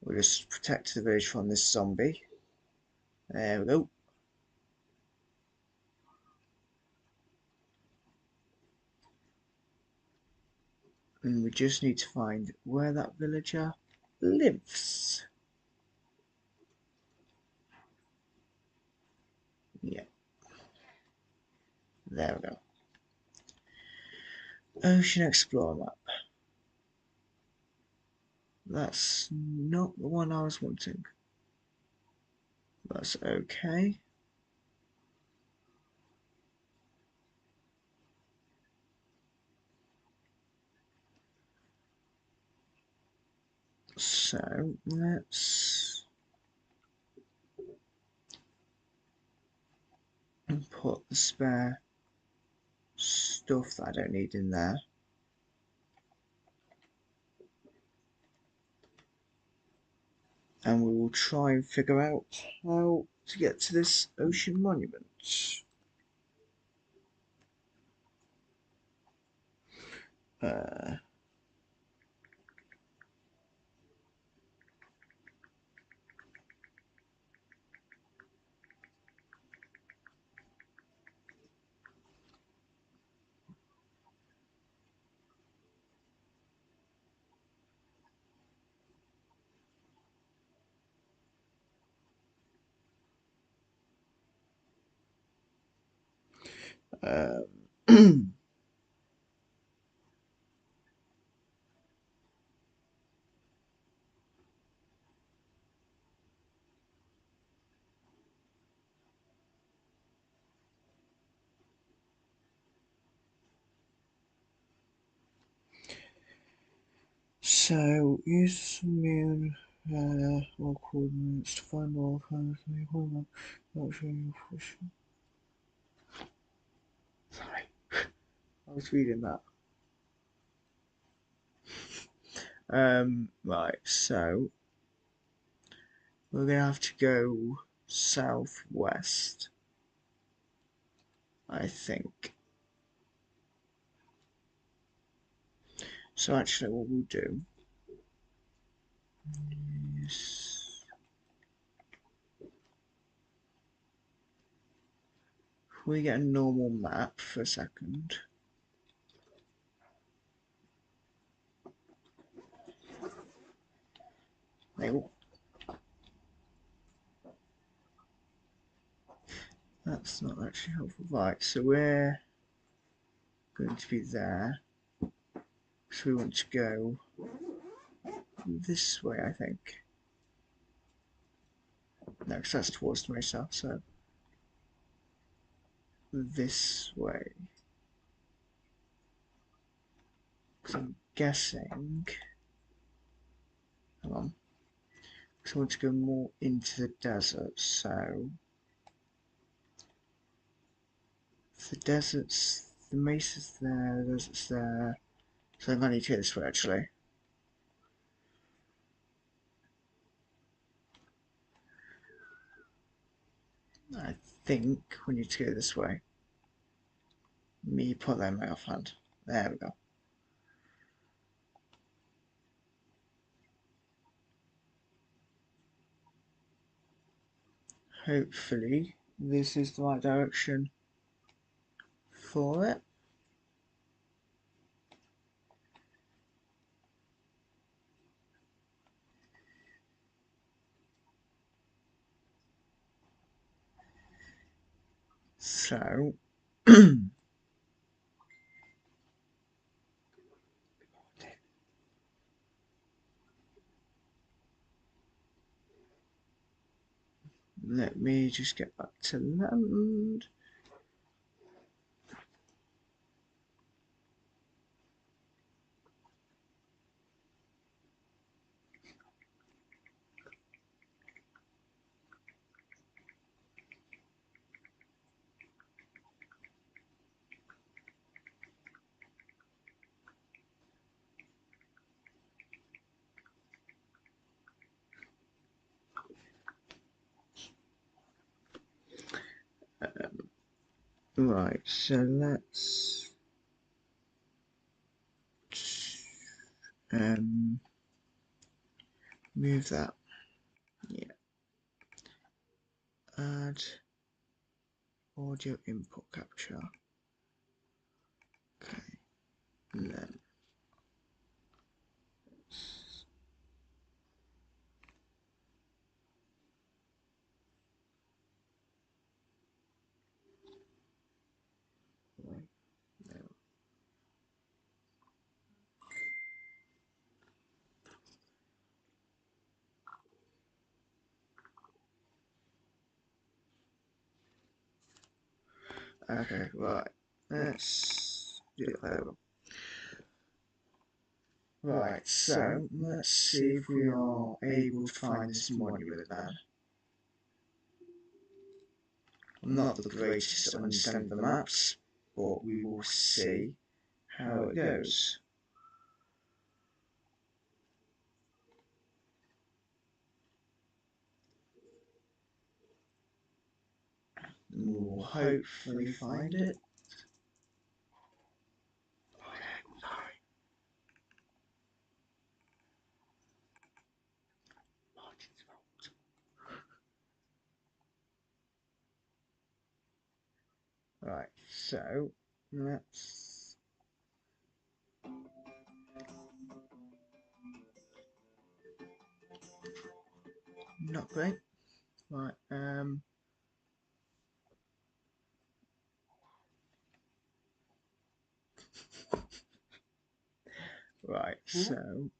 We'll just protect the village from this zombie. There we go. And we just need to find where that villager lives. Yeah. There we go. Ocean Explorer map. That's not the one I was wanting. That's okay. So let's put the spare stuff that I don't need in there. And we will try and figure out how to get to this ocean monument. So use immune all coordinates to find all kinds of hormone not showing function. Sorry, I was reading that. Right, so we're gonna have to go southwest, I think. So actually what we'll do is if we get a normal map for a second. No, that's not actually helpful. Right, so we're going to be there. So we want to go this way, I think. No, because that's towards the south, so this way. Because I'm guessing. Hang on. Because I want to go more into the desert, so. The desert's. The mesa's there, the desert's there. So I might need to go this way actually. I think we need to go this way. Me put that in my offhand. There we go. Hopefully this is the right direction for it. So let me just get back to land. Right, so let's move that. Yeah. Add audio input capture. Okay. And then okay, right. Let's do it there. Right, so let's see if we are able to find this money with it then. I'm not the greatest at understanding the maps, but we will see how it goes. We'll hopefully find it. Right, so let's not great. Right, Right, Huh? so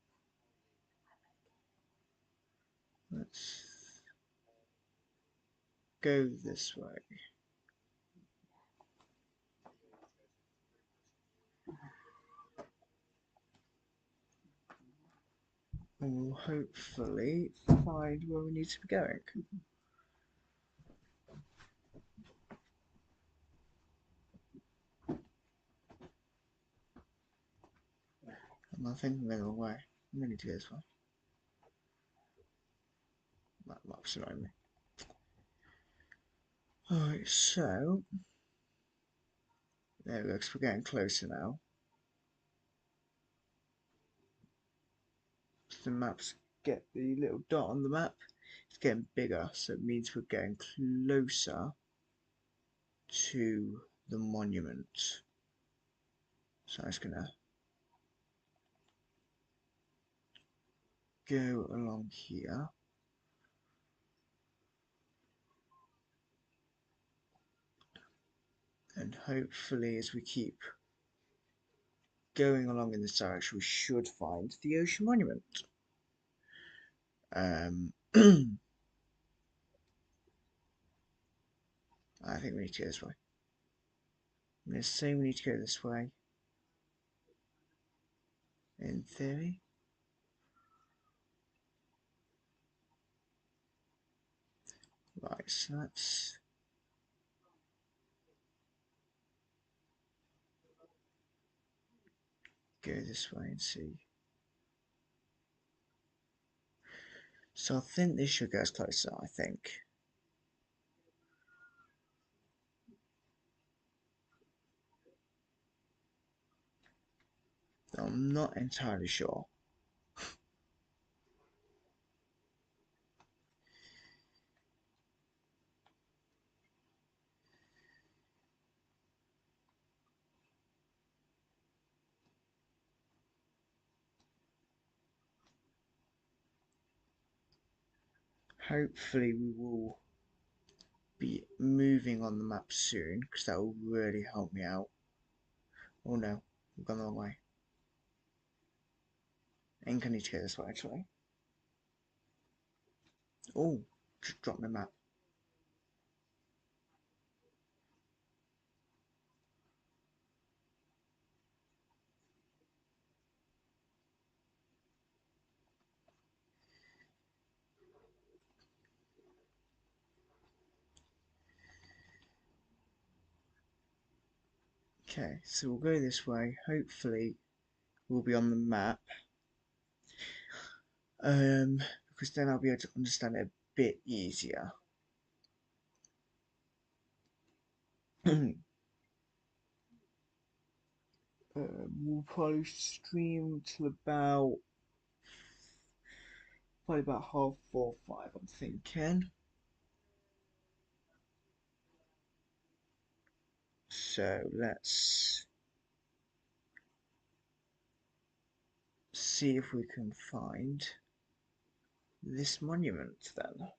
let's go this way. And we'll hopefully find where we need to be going. I think I'm going the wrong way. I'm going to go this way. That map's annoying me. Alright, so there we go, 'cause we're getting closer now. The maps get the little dot on the map. It's getting bigger, so it means we're getting closer to the monument. So I'm just gonna go along here. And hopefully as we keep going along in this direction we should find the ocean monument. I think we need to go this way. I'm going to say we need to go this way. In theory. Right, so let's go this way and see. So I think this should get us closer, I think. I'm not entirely sure. Hopefully we will be moving on the map soon, because that will really help me out. Oh no, we've gone the wrong way. I think I need to go this way actually. Oh, just dropped my map. Okay, so we'll go this way. Hopefully we'll be on the map. Because then I'll be able to understand it a bit easier. We'll probably stream till probably about 4:30, I'm thinking. So let's see if we can find this monument then.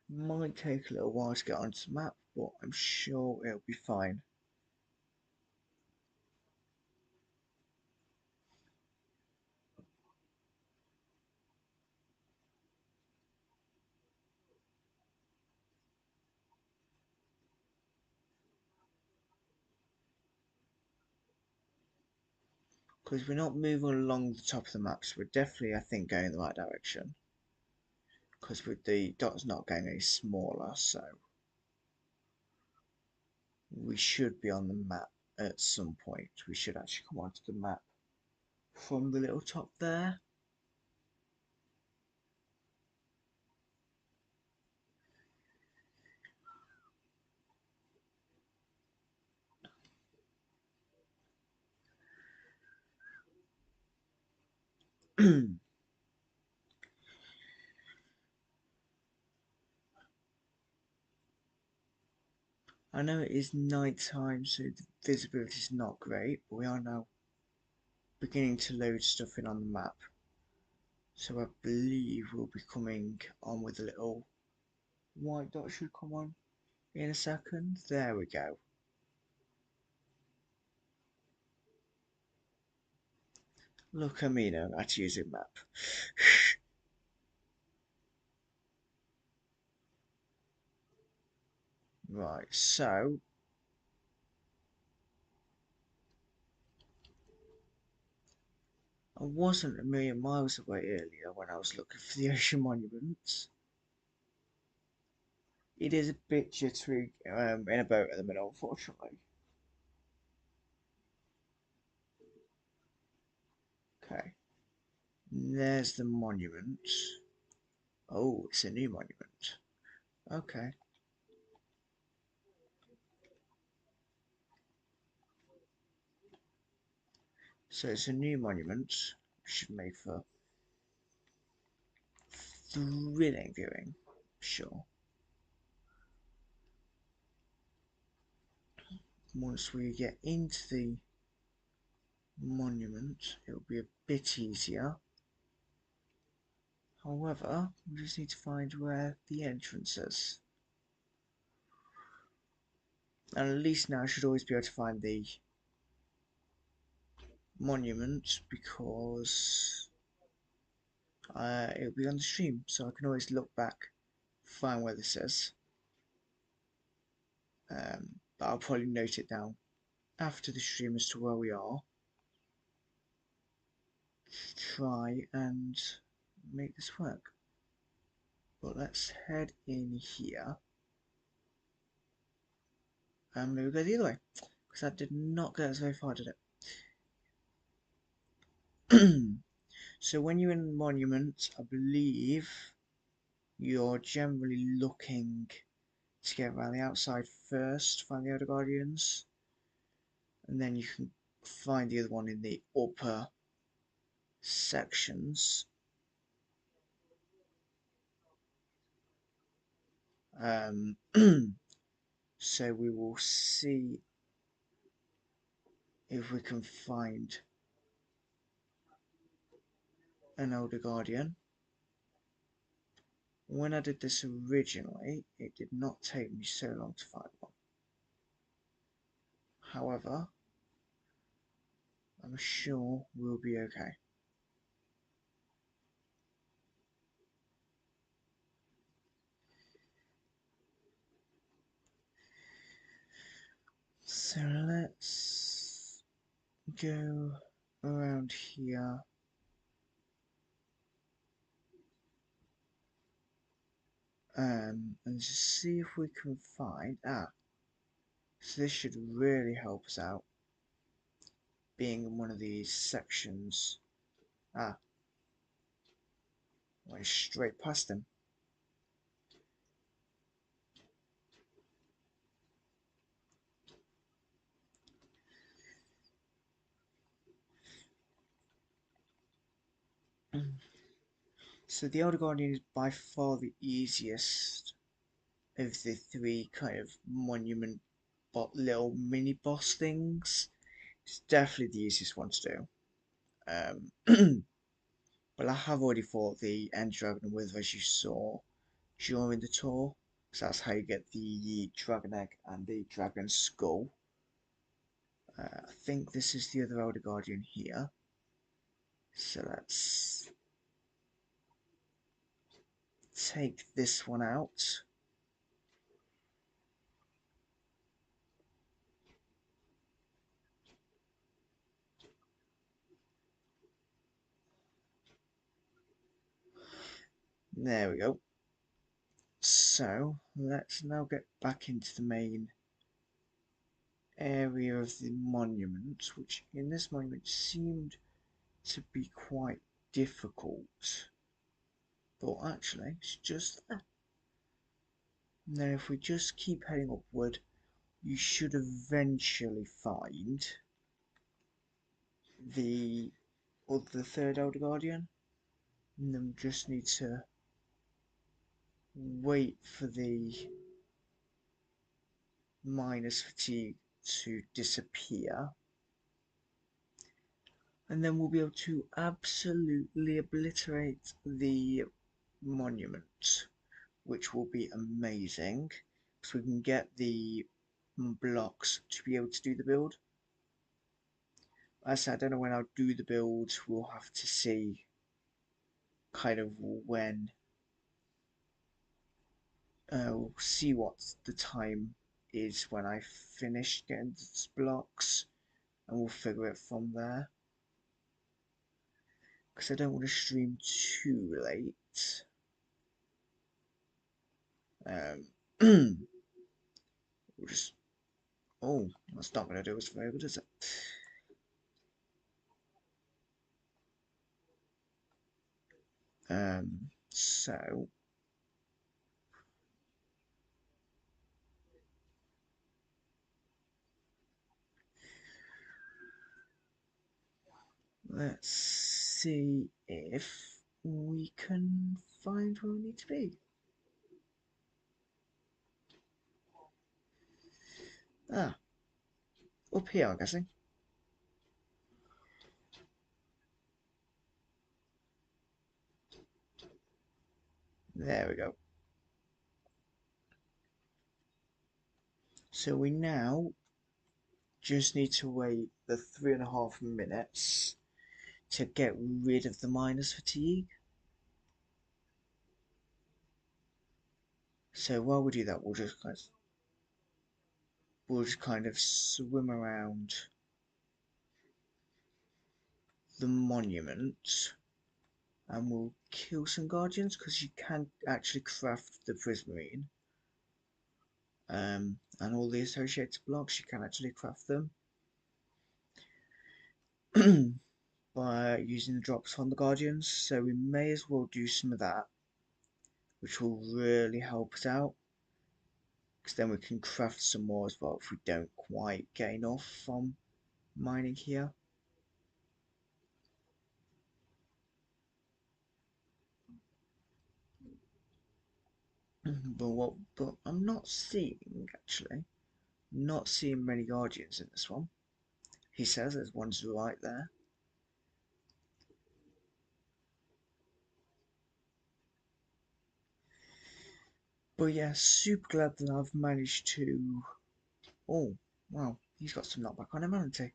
Might take a little while to get onto the map, but I'm sure it'll be fine. Because we're not moving along the top of the map, so we're definitely, I think, going in the right direction. Because with the dots not getting any smaller, so we should be on the map at some point. We should actually come onto the map from the little top there. I know it is night time, so the visibility is not great, but we are now beginning to load stuff in on the map. So I believe we'll be coming on with a little white dot should come on in a second. There we go. Look at me now, at using map. Right, so I wasn't a million miles away earlier when I was looking for the ocean monuments. It is a bit jittery in a boat at the minute, unfortunately. Okay, there's the monument. Oh, it's a new monument. Okay. So it's a new monument, which should make for thrilling viewing, sure. Once we get into the monument, it'll be a bit easier. However, we just need to find where the entrance is. And at least now I should always be able to find the monument because it'll be on the stream, so I can always look back, find where this is. But I'll probably note it down after the stream as to where we are. Try and make this work. But let's head in here. And maybe go the other way, because that did not get us very far, did it? So when you're in Monument, I believe you're generally looking to get around the outside first, find the Elder Guardians, and then you can find the other one in the upper sections. So we will see if we can find an Elder Guardian. When I did this originally, it did not take me so long to find one. However, I'm sure we'll be okay. So let's go around here. And just see if we can find... so this should really help us out. Being in one of these sections. Went straight past him. So the Elder Guardian is by far the easiest of the three kind of monument little mini boss things. It's definitely the easiest one to do. Well, I have already fought the End Dragon with, as you saw during the tour, because that's how you get the Dragon Egg and the Dragon Skull. I think this is the other Elder Guardian here. So let's take this one out. There we go. So let's now get back into the main area of the monument, which in this monument seemed to be quite difficult. But actually, it's just there. And then if we just keep heading upward, you should eventually find the third Elder Guardian. And then we just need to wait for the minus fatigue to disappear. And then we'll be able to absolutely obliterate the monument, which will be amazing, so we can get the blocks to be able to do the build. I said, I don't know when I'll do the build. We'll have to see kind of when. We'll see what the time is when I finish getting the blocks, and we'll figure it from there. Because I don't want to stream too late. We'll just. Oh, that's not going to do us very good, is it? So let's see if we can find where we need to be. Ah, up here, I'm guessing. There we go. So we now just need to wait the 3.5 minutes to get rid of the miner's fatigue. So while we do that, we'll just kind of swim around the monument, and we'll kill some guardians because you can actually craft the prismarine, and all the associated blocks. You can actually craft them by using the drops from the guardians. So we may as well do some of that, which will really help us out. Because then we can craft some more as well if we don't quite get enough from mining here. But I'm not seeing, actually, not seeing many guardians in this one. He says there's one's right there. But yeah, super glad that I've managed to. Oh, wow, he's got some knockback on him, hasn't he?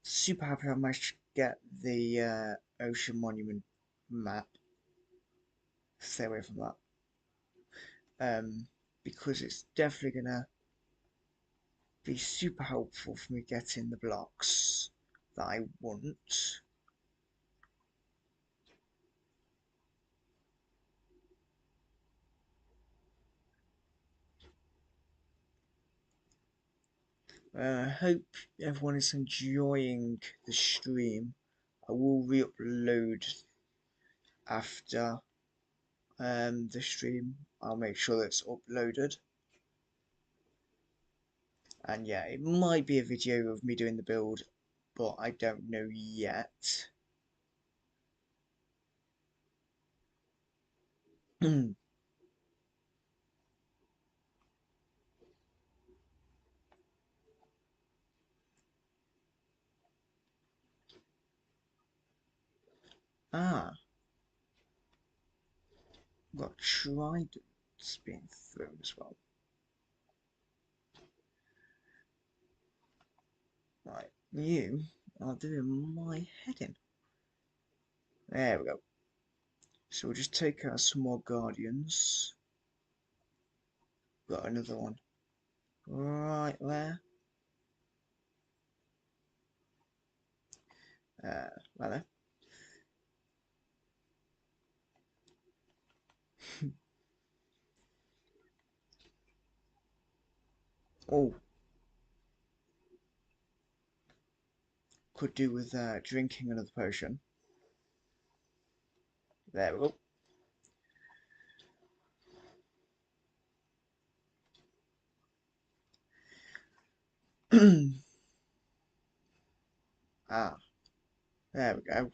Super happy I managed to get the Ocean Monument map. Stay away from that. Because it's definitely gonna be super helpful for me getting the blocks that I want. I hope everyone is enjoying the stream. I will re-upload after the stream. I'll make sure that it's uploaded. And yeah, it might be a video of me doing the build, but I don't know yet. Ah, got tridents being thrown as well. Right, you are doing my head in. There we go. So we'll just take out some more guardians. Got another one right there. Right there. Oh, could do with drinking another potion. There we go. Ah, there we go.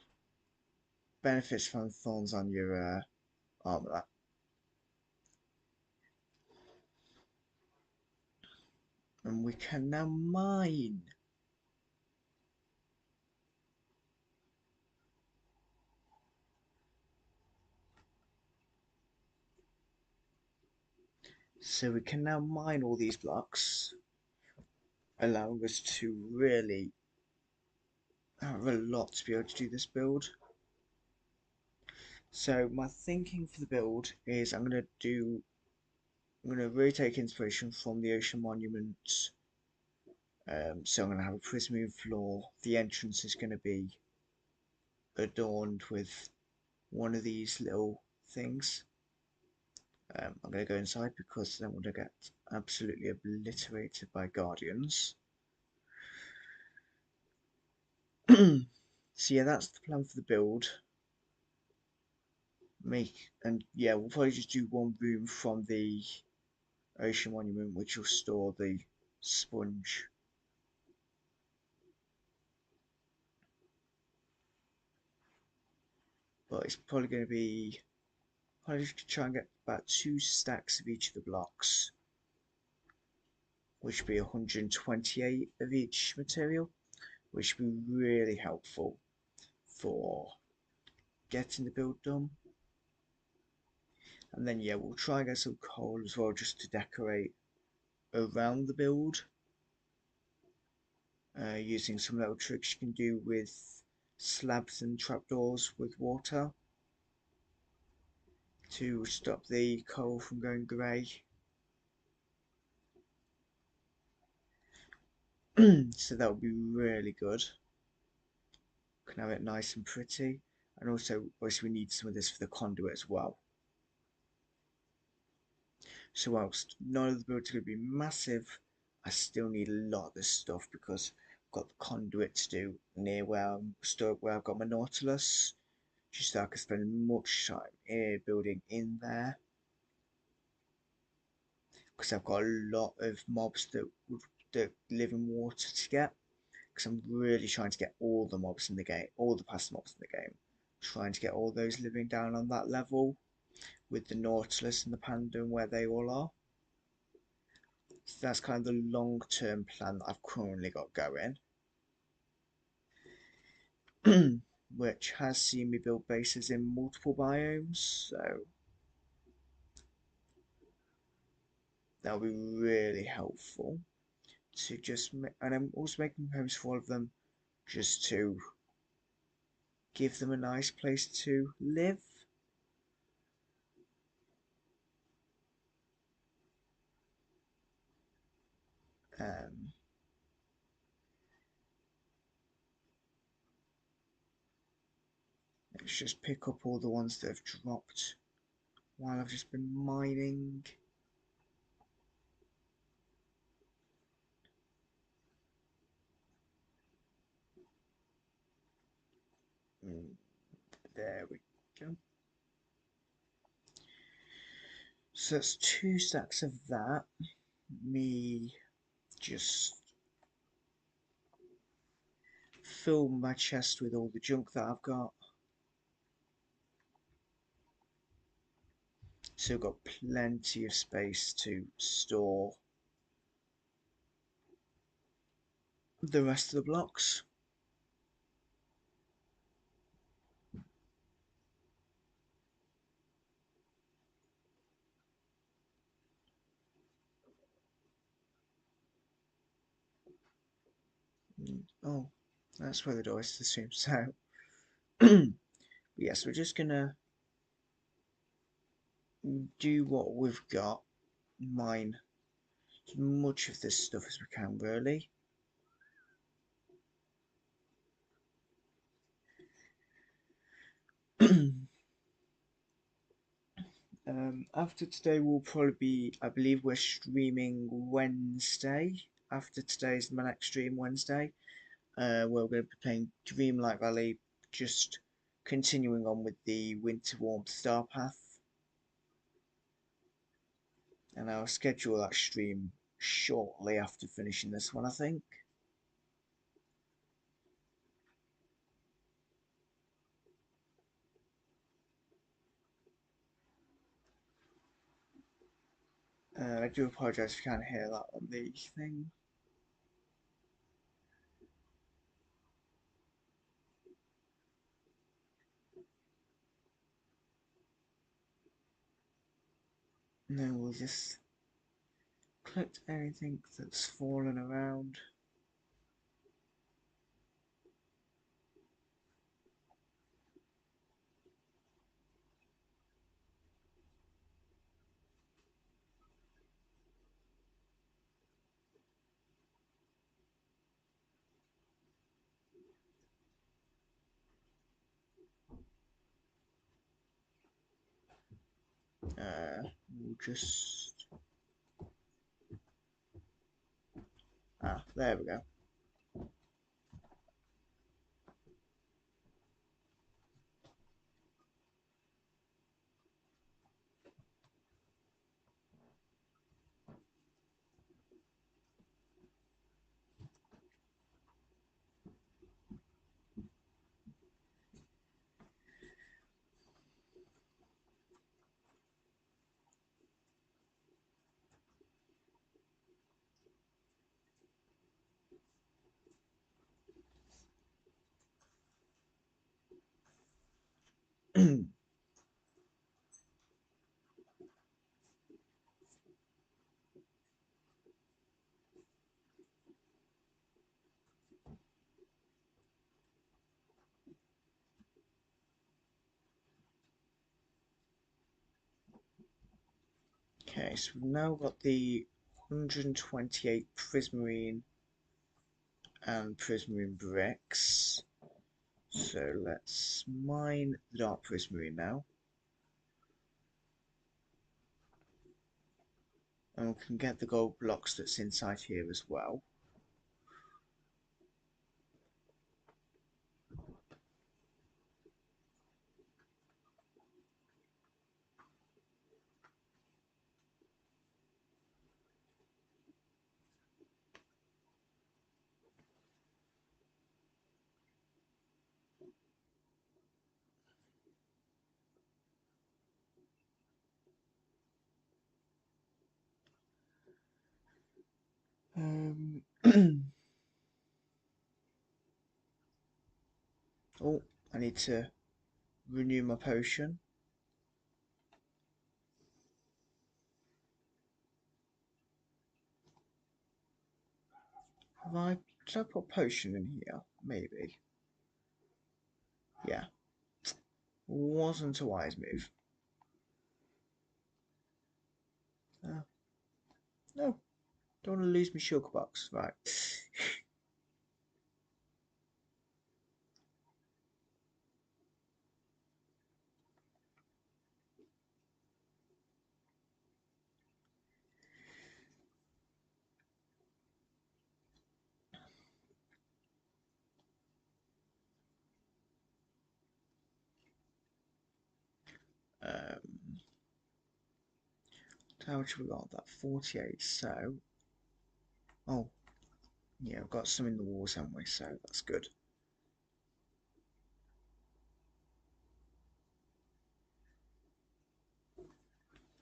Benefits from thorns on your armor. That. And we can now mine. So we can now mine all these blocks, allowing us to really I have a lot to be able to do this build. So my thinking for the build is I'm going to really take inspiration from the ocean monuments. So I'm going to have a prism floor. The entrance is going to be adorned with one of these little things. I'm going to go inside because I don't want to get absolutely obliterated by guardians. So yeah, that's the plan for the build. We'll probably just do one room from the ocean monument, which will store the sponge. But it's probably going to be just try and get about 2 stacks of each of the blocks, which would be 128 of each material, which would be really helpful for getting the build done. And then yeah, we'll try and get some coal as well, just to decorate around the build, using some little tricks you can do with slabs and trapdoors with water to stop the coal from going grey. So that would be really good. Can have it nice and pretty, and also obviously we need some of this for the conduit as well. So whilst none of the builds are going to be massive, I still need a lot of this stuff because I've got the conduit to do near where where I've got my Nautilus, just so I can spend much time building in there, because I've got a lot of mobs that live in water to get, because I'm really trying to get all the mobs in the game, all the past mobs in the game, trying to get all those living down on that level with the Nautilus and the Panda and where they all are. So that's kind of the long-term plan that I've currently got going, which has seen me build bases in multiple biomes, so that'll be really helpful to and I'm also making homes for all of them just to give them a nice place to live. Um, let's just pick up all the ones that have dropped while I've just been mining. There we go. So that's 2 stacks of that. Me just fill my chest with all the junk that I've got. So I've got plenty of space to store the rest of the blocks. Oh, that's where the door is, seems so. Yes, we're just gonna do what we've got, mine as much of this stuff as we can, really. After today we'll probably be, I believe we're streaming Wednesday. After today's my next stream Wednesday. Where we're going to be playing Dreamlight Valley, just continuing on with the Winter Warmth Star Path. And I'll schedule that stream shortly after finishing this one, I think. I do apologise if you can't hear that on the thing. And then we'll just collect anything that's fallen around. We'll just... there we go. Okay, so we've now got the 128 prismarine and prismarine bricks. So let's mine the dark prismarine now. And we can get the gold blocks that's inside here as well. Oh, I need to renew my potion. Did I put potion in here? Maybe. Yeah. Wasn't a wise move. No, don't want to lose my sugar box. Right. How much have we got? That 48. So, oh, yeah, I've got some in the walls, haven't we? So that's good.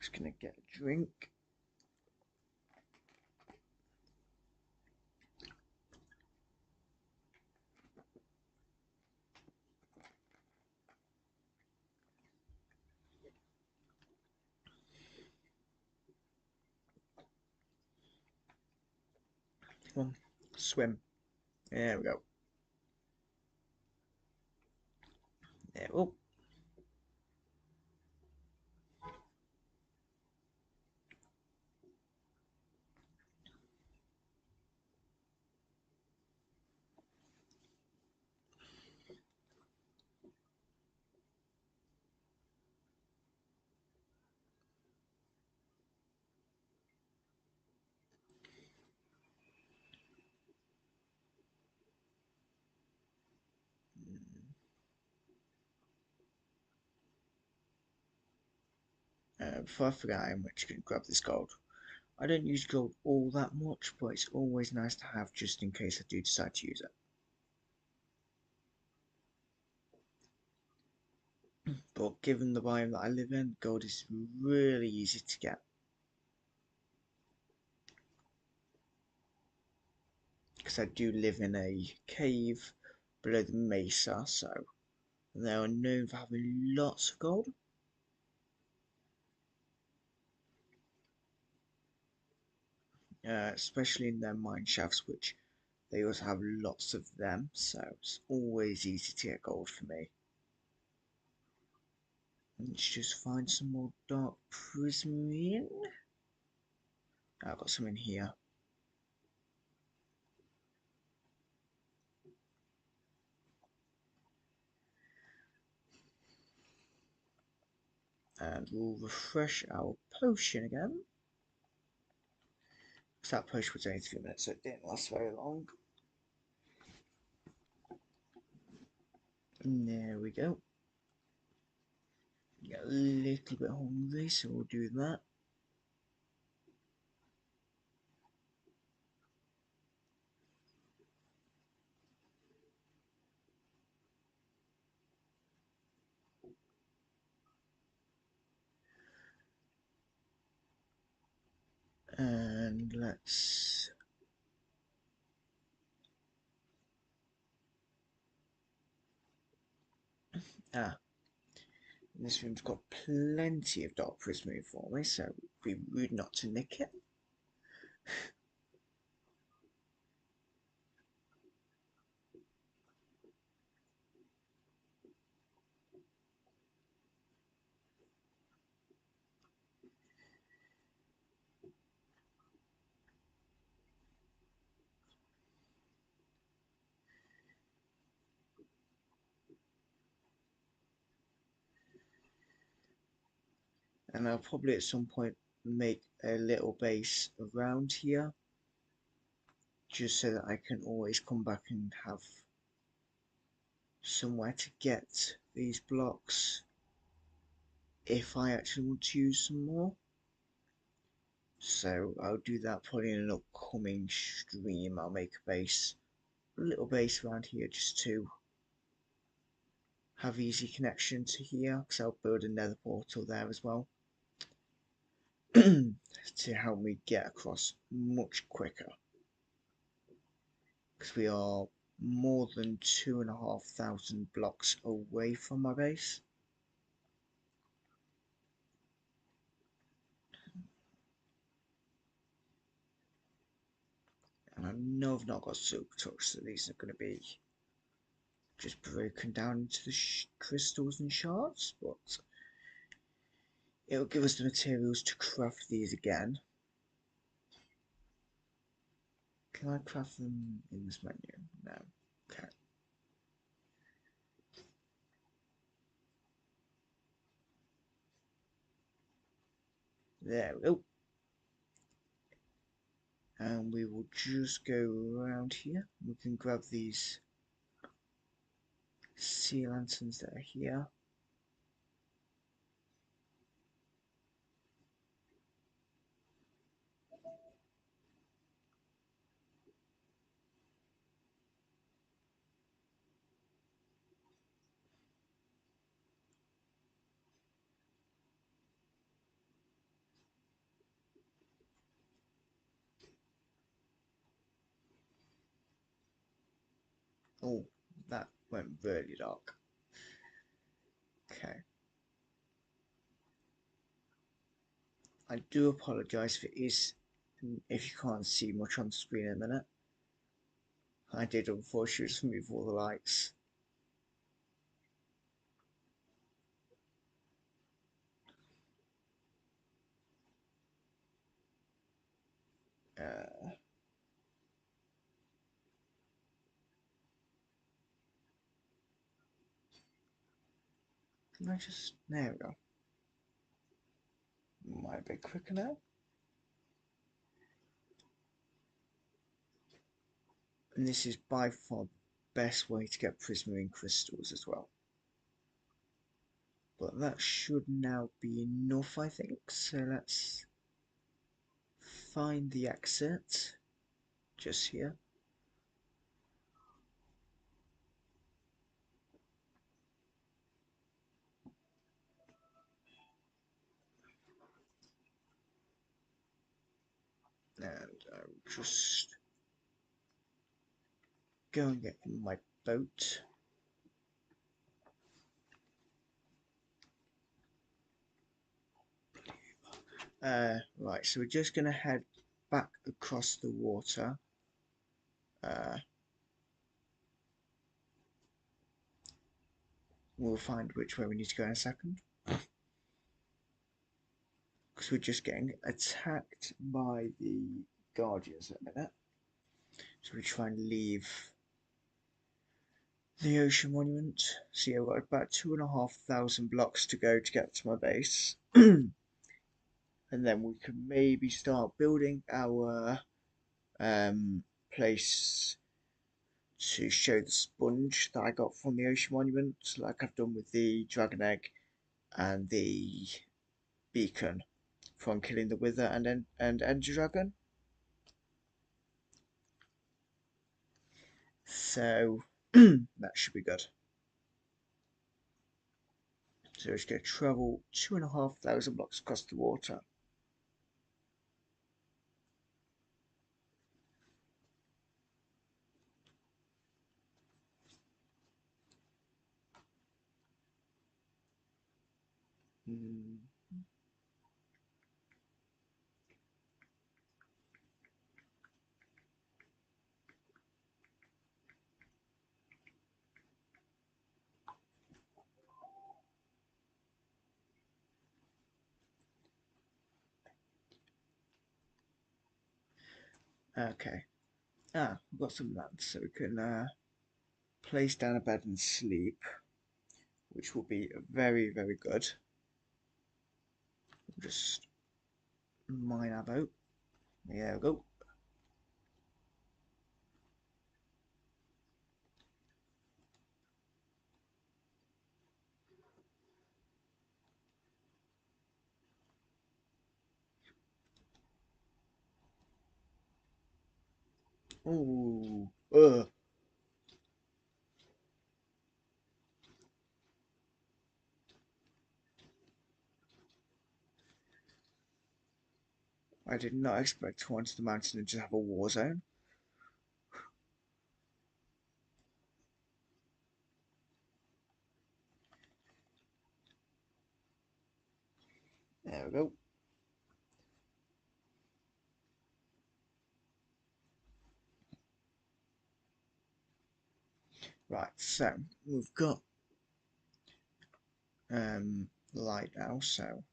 Just gonna get a drink. Come on, swim. There we go. There. Oh. Before I forget, I'm actually going to grab this gold. I don't use gold all that much, but it's always nice to have just in case I do decide to use it. But given the biome that I live in, gold is really easy to get. Because I do live in a cave below the mesa, so they are known for having lots of gold. Especially in their mine shafts, which they also have lots of them, so it's always easy to get gold for me. Let's just find some more dark prismarine. I've got some in here. And we'll refresh our potion again. Because that potion was only 3 minutes, so it didn't last very long. And there we go. Get a little bit hungry, so we'll do that. And let's this room's got plenty of dark prism for me, so it'd be rude not to nick it. And I'll probably at some point make a little base around here, just so that I can always come back and have somewhere to get these blocks if I actually want to use some more. So I'll do that probably in an upcoming stream. I'll make a little base around here just to have easy connection to here, because I'll build a nether portal there as well to help me get across much quicker, because we are more than 2,500 blocks away from my base. And I know I've not got super touch, so these are going to be just broken down into the crystals and shards, but it'll give us the materials to craft these again. Can I craft them in this menu? No. Okay. There we go. And we will just go around here. We can grab these sea lanterns that are here. Oh, that went really dark. Okay. I do apologise if you can't see much on the screen in a minute. I did unfortunately just move all the lights. Can I just... There we go. Might be quicker now. And this is by far the best way to get prismarine crystals as well. But that should now be enough, I think. So let's find the exit just here. And I'll just go and get in my boat. Right, so we're just going to head back across the water. We'll find which way we need to go in a second. Because we're just getting attacked by the Guardians at a minute. So we try and leave the ocean monument. So yeah, we've got about 2,500 blocks to go to get to my base. And then we can maybe start building our place to show the sponge that I got from the ocean monument, like I've done with the dragon egg and the beacon from killing the wither and ender dragon. So that should be good. So it's going to travel 2,500 blocks across the water. Mm. Okay. We've got some land, so we can place down a bed and sleep, which will be very, very good. Just mine our boat. There we go. Ooh. I did not expect to enter the mountain and just have a war zone. There we go. Right, so we've got light now, so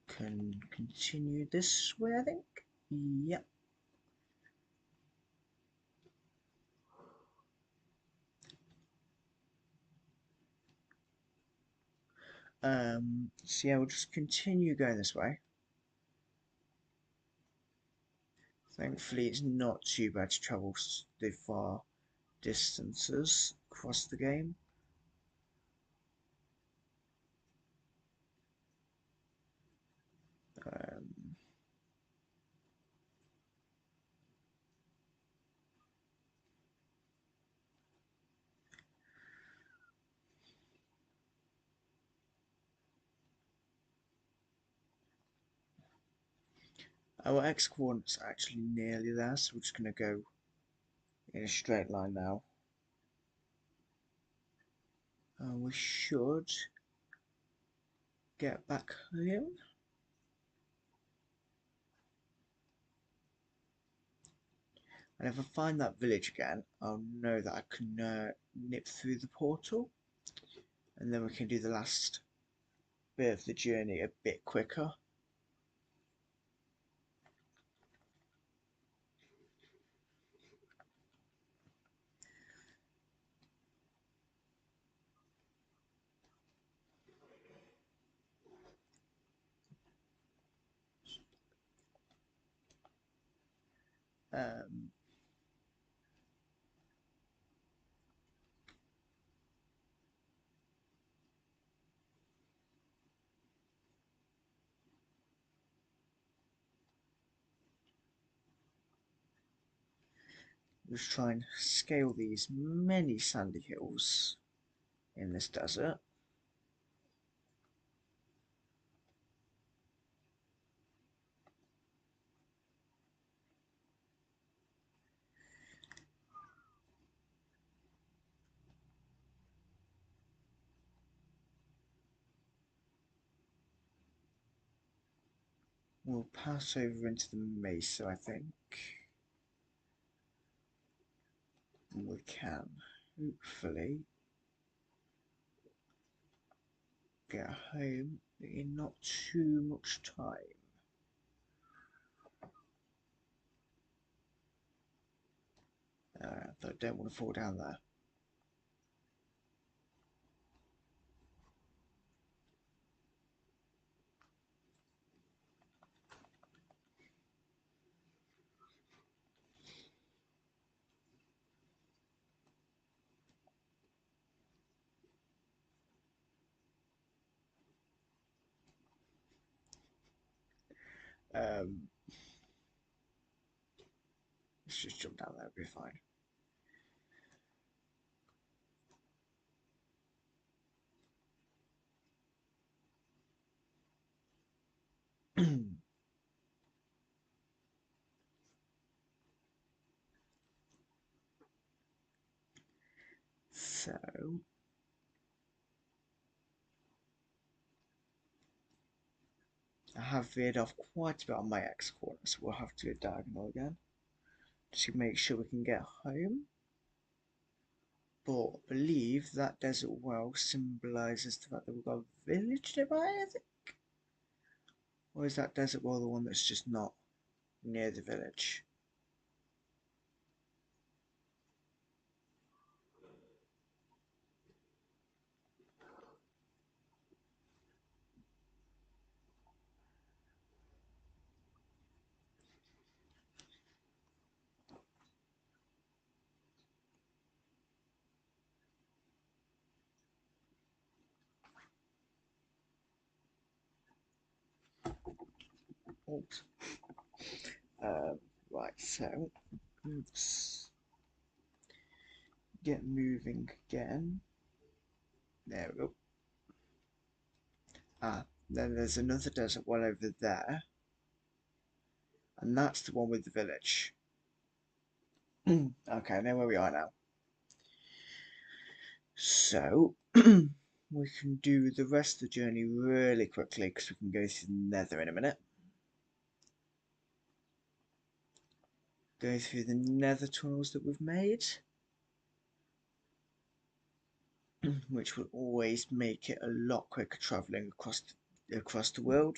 can continue this way, I think. Yep. So yeah, we'll just continue going this way. Thankfully, it's not too bad to travel the far distances across the game. Um, our X coordinates are actually nearly there, so we're just going to go in a straight line now. We should get back home. And if I find that village again, I'll know that I can nip through the portal. And then we can do the last bit of the journey a bit quicker. Um, Let's try and scale these many sandy hills in this desert. We'll pass over into the mesa, I think. And we can, hopefully, get home in not too much time. But I don't want to fall down there. Um, let's just jump down there, it'll be fine. So I have veered off quite a bit on my X coordinates, so we'll have to go diagonal again to make sure we can get home. But I believe that desert well symbolises the fact that we've got a village nearby, I think? Or is that desert well the one that's just not near the village? Oops. Right, so let's get moving again. There we go. Then there's another desert one over there, and that's the one with the village. Okay, I know where we are now. So we can do the rest of the journey really quickly because we can go through the nether in a minute. Go through the nether tunnels that we've made, which will always make it a lot quicker travelling across the world.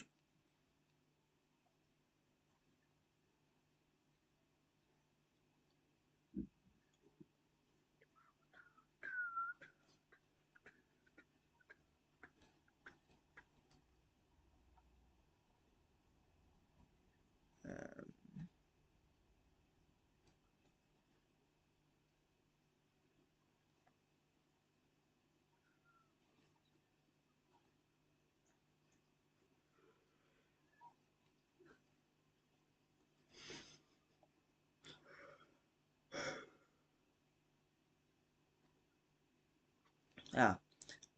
Um,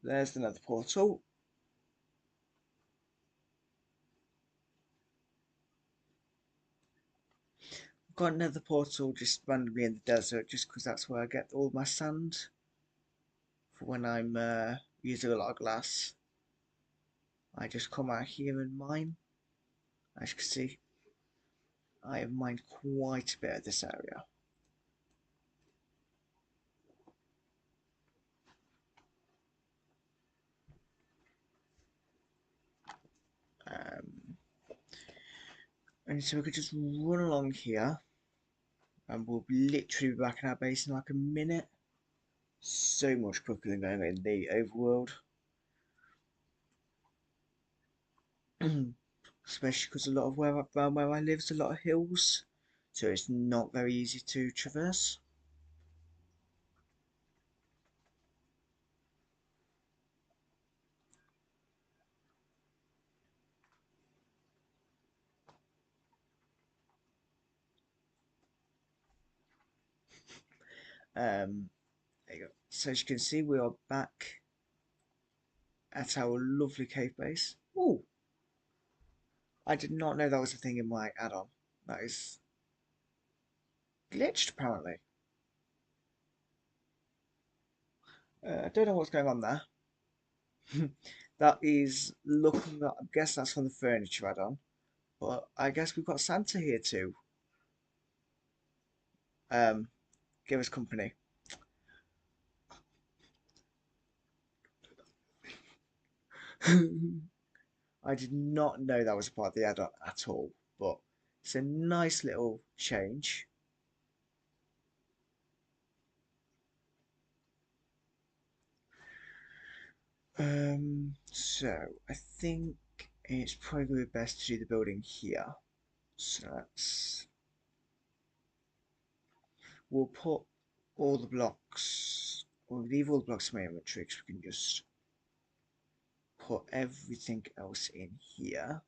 there's another portal. Got another portal just randomly in the desert, just because that's where I get all my sand for when I'm using a lot of glass. I just come out here and mine. As you can see, I have mined quite a bit of this area. Um, and so we could just run along here, and we'll literally be back in our base in like a minute. So much quicker than going in the overworld. Especially because a lot of where I live is a lot of hills, so it's not very easy to traverse. There you go. So as you can see, we are back at our lovely cave base. Oh, I did not know that was a thing in my add-on. That is glitched apparently. I don't know what's going on there. That is looking. I guess that's from the furniture add-on. But I guess we've got Santa here too. Um, give us company. I did not know that was a part of the add-on at all, but it's a nice little change. So I think it's probably best to do the building here. So we'll put all the blocks, we'll leave all the blocks in my inventory because we can just put everything else in here.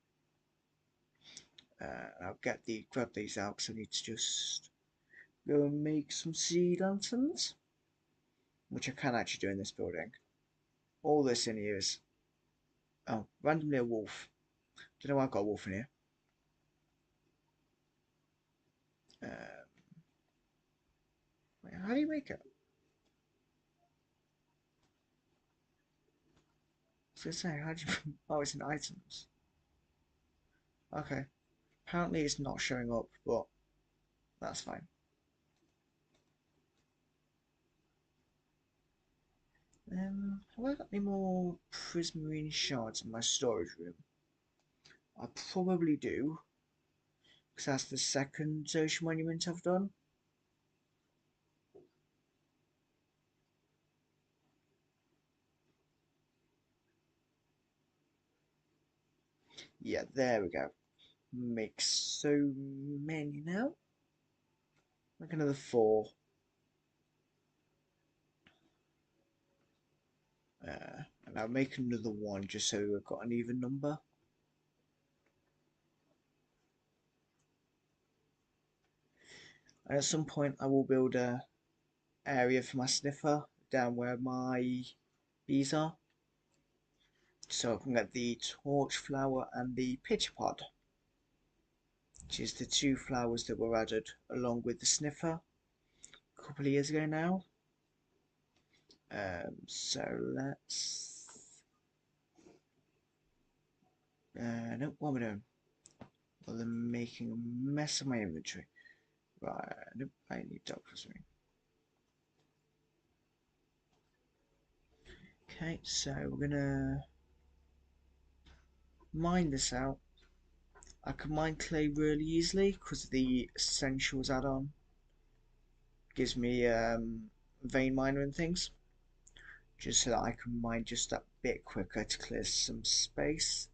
I'll grab these out because I need to just go and make some sea lanterns, which I can actually do in this building. All this in here is, oh, randomly a wolf. Don't know why I've got a wolf in here. Wait, how do you make it? So say, how do you? Oh, it's in items. Okay. Apparently it's not showing up, but that's fine. Have I got any more prismarine shards in my storage room? I probably do, because that's the second social monument I've done. Yeah, there we go. Make so many now. Like another 4. And I'll make another 1 just so I've got an even number. And at some point I will build a area for my sniffer down where my bees are. So I can get the torch flower and the pitcher pod, which is the 2 flowers that were added along with the sniffer a couple of years ago now. So let's... no, what am I doing? Well, I'm making a mess of my inventory. Right, nope, I need doctor's ring. Okay, so we're gonna mine this out. I can mine clay really easily because the Essentials add-on gives me vein miner and things, just so that I can mine just that bit quicker to clear some space.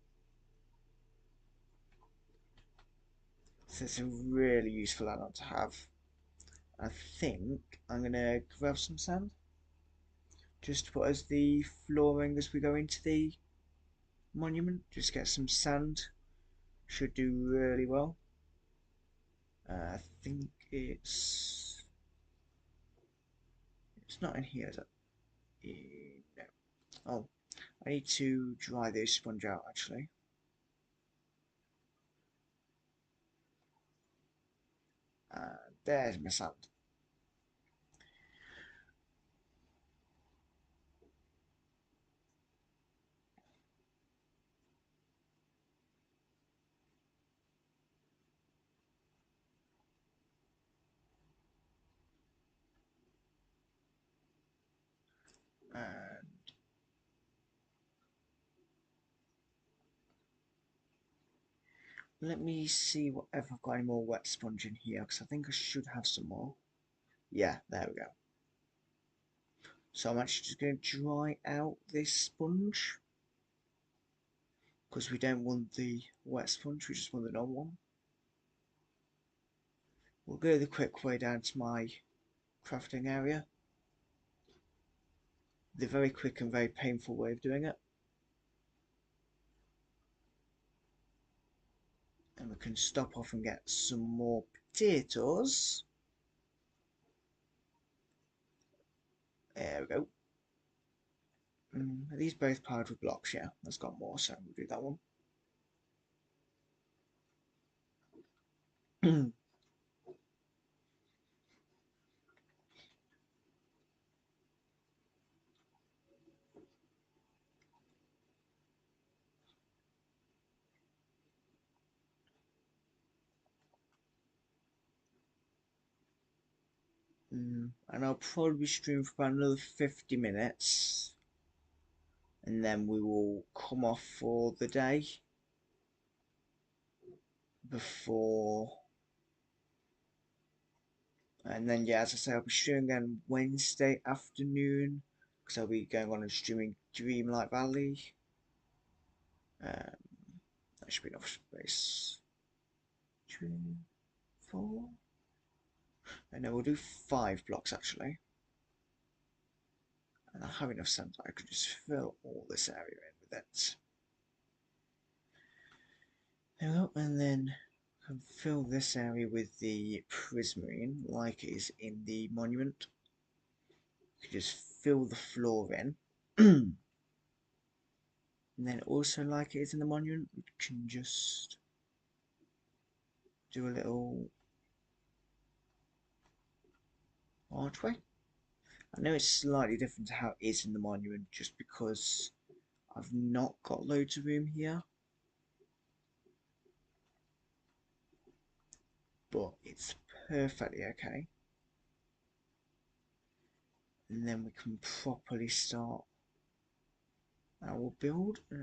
So it's a really useful add-on to have. I think I'm gonna grab some sand just to put as the flooring as we go into the monument. Just get some sand, should do really well. I think it's not in here, is it? No. Oh, I need to dry this sponge out actually. There's my sand. And let me see whatever I've got any more wet sponge in here, because I think I should have some more. Yeah, there we go. So I'm actually just going to dry out this sponge, because we don't want the wet sponge, we just want the normal one. We'll go the quick way down to my crafting area. The very quick and very painful way of doing it. And we can stop off and get some more potatoes. There we go. Are these both powered with blocks? Yeah, that's got more, so we'll do that one. And I'll probably stream for about another 50 minutes, and then we will come off for the day before. And then, yeah, as I say, I'll be streaming again Wednesday afternoon, because I'll be going on a Dreamlight Valley. That should be enough space. 2, 4. And then we'll do 5 blocks actually. And I have enough sand that I could just fill all this area in with it. There we go, and then fill this area with the prismarine like it is in the monument. You can just fill the floor in. And then also like it is in the monument, we can just do a little archway. I know it's slightly different to how it is in the monument just because I've not got loads of room here. But it's perfectly okay. And then we can properly start our build. So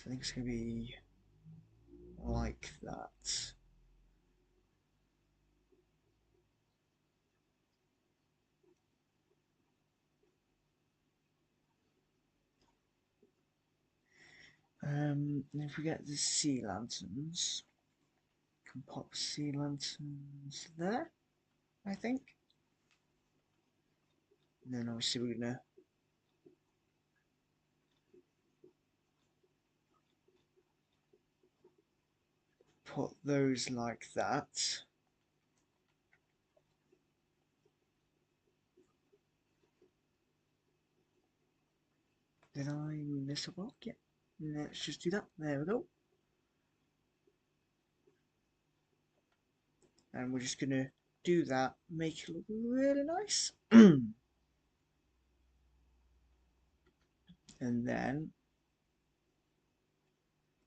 I think it's going to be like that. And if we get the sea lanterns, we can pop sea lanterns there, I think. And then obviously we're going to put those like that. Did I miss a block? Yeah. Let's just do that. There we go. And we're just going to do that, make it look really nice. And then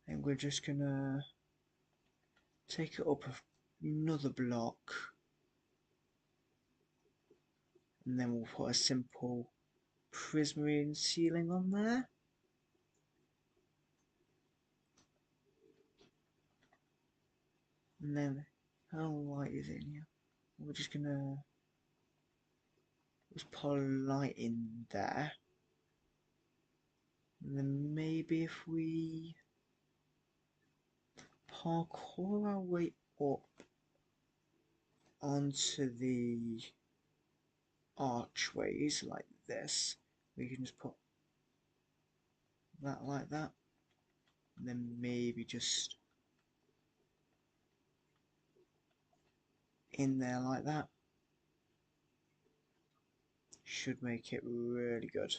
we're just going to take it up another block. And then we'll put a simple prismarine ceiling on there. And then, how light is it in here? We're just gonna just put a light in there. And then maybe if we parkour our way up onto the archways like this, we can just put that like that. And then maybe just in there like that. Should make it really good.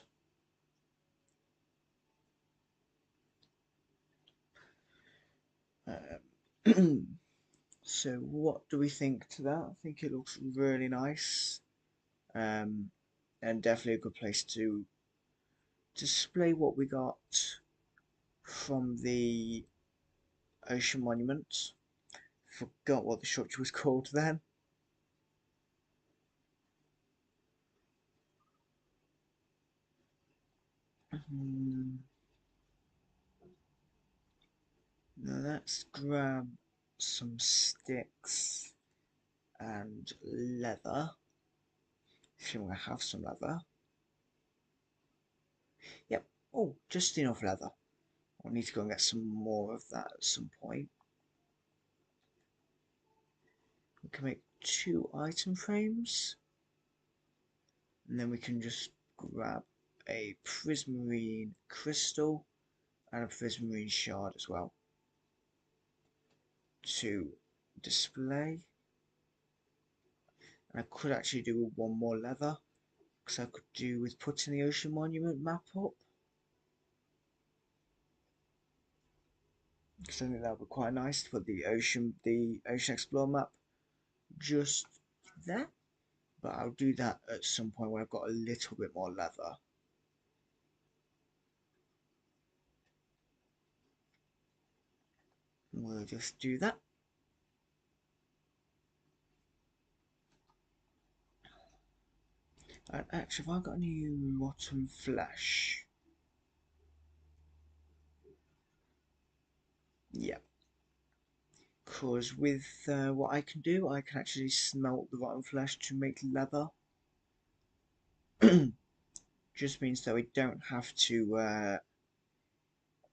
So what do we think to that? I think it looks really nice, and definitely a good place to display what we got from the ocean monument. Forgot what the structure was called then. Now let's grab some sticks and leather. If you want to have some leather. Yep. Oh, just enough leather. I'll need to go and get some more of that at some point. We can make 2 item frames. And then we can just grab a prismarine crystal and a prismarine shard as well to display. And I could actually do with 1 more leather, because I could do with putting the ocean monument map up, because I think that would be quite nice to put the ocean explorer map just there. But I'll do that at some point when I've got a little bit more leather. We'll just do that. And actually, have I got any rotten flesh? Yeah. Because with what I can do, I can actually smelt the rotten flesh to make leather. Just means that we don't have to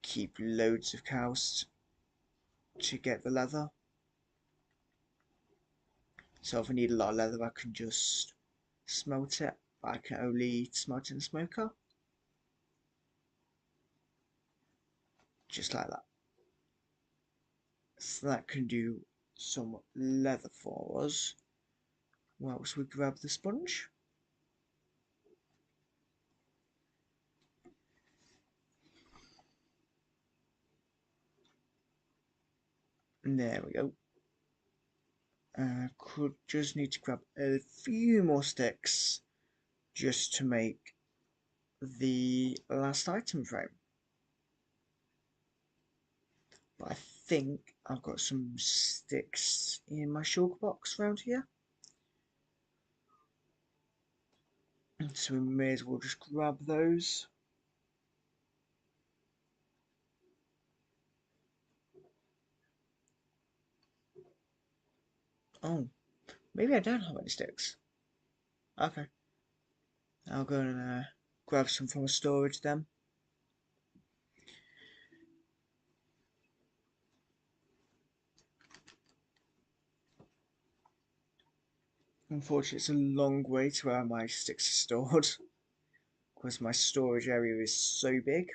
keep loads of cows to get the leather. So if I need a lot of leather, I can just smelt it, but I can only smelt it in the smoker. Just like that. So that can do some leather for us. Whilst we grab the sponge. And there we go. Could just need to grab a few more sticks just to make the last item frame. But I think I've got some sticks in my shulker box around here. So we may as well just grab those. Oh, maybe I don't have any sticks. Okay. I'll go and grab some from the storage then. Unfortunately, it's a long way to where my sticks are stored because my storage area is so big.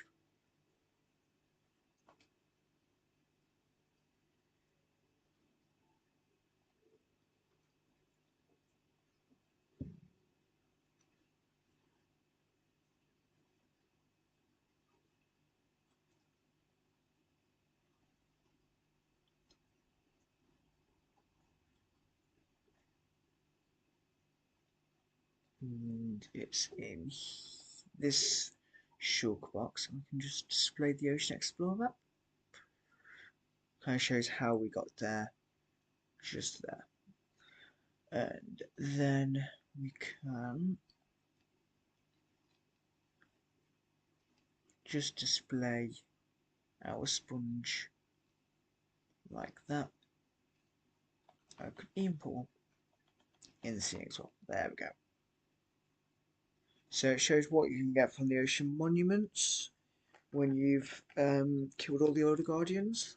And it's in this shulker box. And we can just display the Ocean Explorer. Kind of shows how we got there, just there. And then we can just display our sponge like that. I could even put one in the scene as well. There we go. So it shows what you can get from the ocean monuments when you've killed all the older guardians.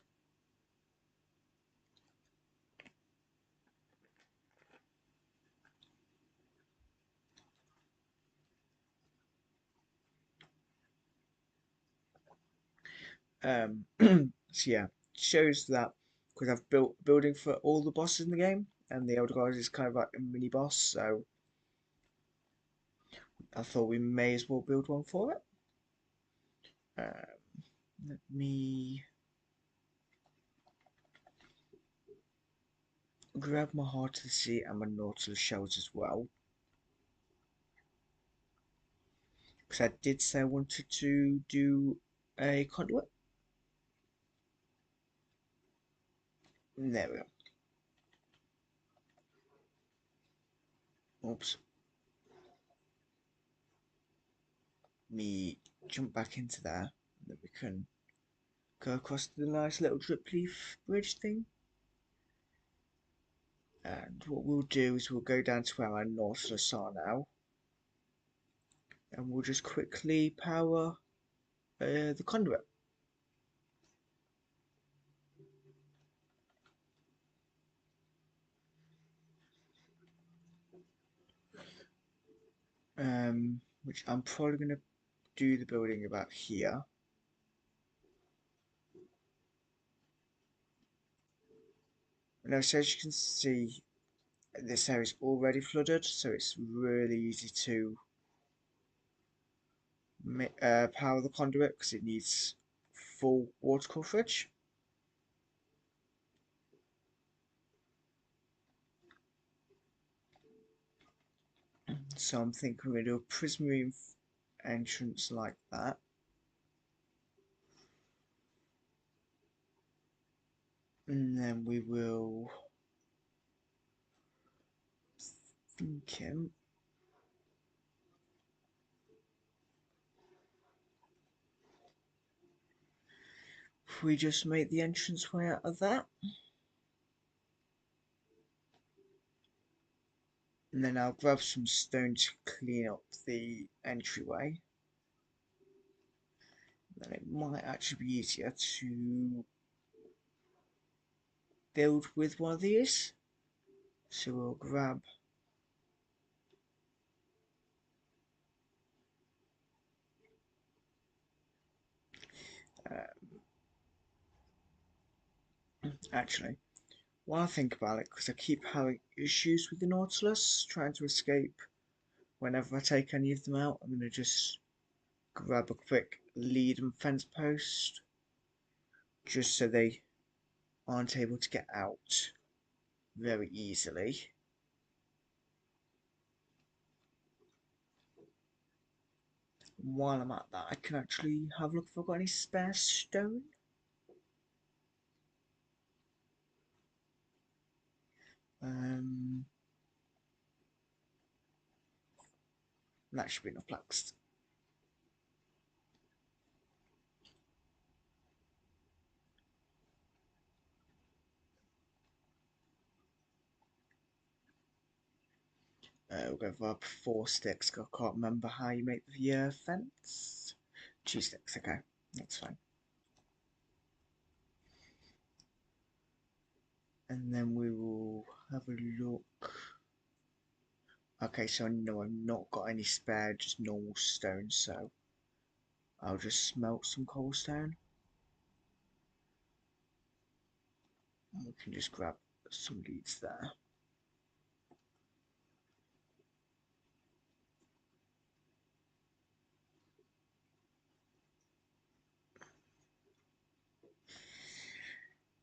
So yeah, shows that because I've built a building for all the bosses in the game, and the elder guardian is kind of like a mini boss. So I thought we may as well build one for it. Let me grab my Heart of the Sea and my Nautilus shells as well. Because I did say I wanted to do a conduit. And there we go. Oops. Me jump back into there. And then we can go across to the nice little drip leaf bridge thing. And what we'll do is we'll go down to where our Nautilus are now. And we'll just quickly power the conduit. Which I'm probably going to do the building about here. Now, so as you can see, this area is already flooded, so it's really easy to power the conduit because it needs full water coverage. So I'm thinking we're going to do a prismarine entrance like that. And then we will thinking if we just make the entrance way out of that. And then I'll grab some stone to clean up the entryway. Then it might actually be easier to build with one of these. So we'll grab actually, while I think about it, because I keep having issues with the Nautilus trying to escape whenever I take any of them out, I'm going to just grab a quick lead and fence post just so they aren't able to get out very easily. While I'm at that, I can actually have a look if I've got any spare stone. That should be enough planks. We'll go for 4 sticks. I can't remember how you make the fence. 2 sticks, okay, that's fine. And then we will have a look. Okay, so no, I've not got any spare, just normal stone, so I'll just smelt some cobblestone. And we can just grab some leads there.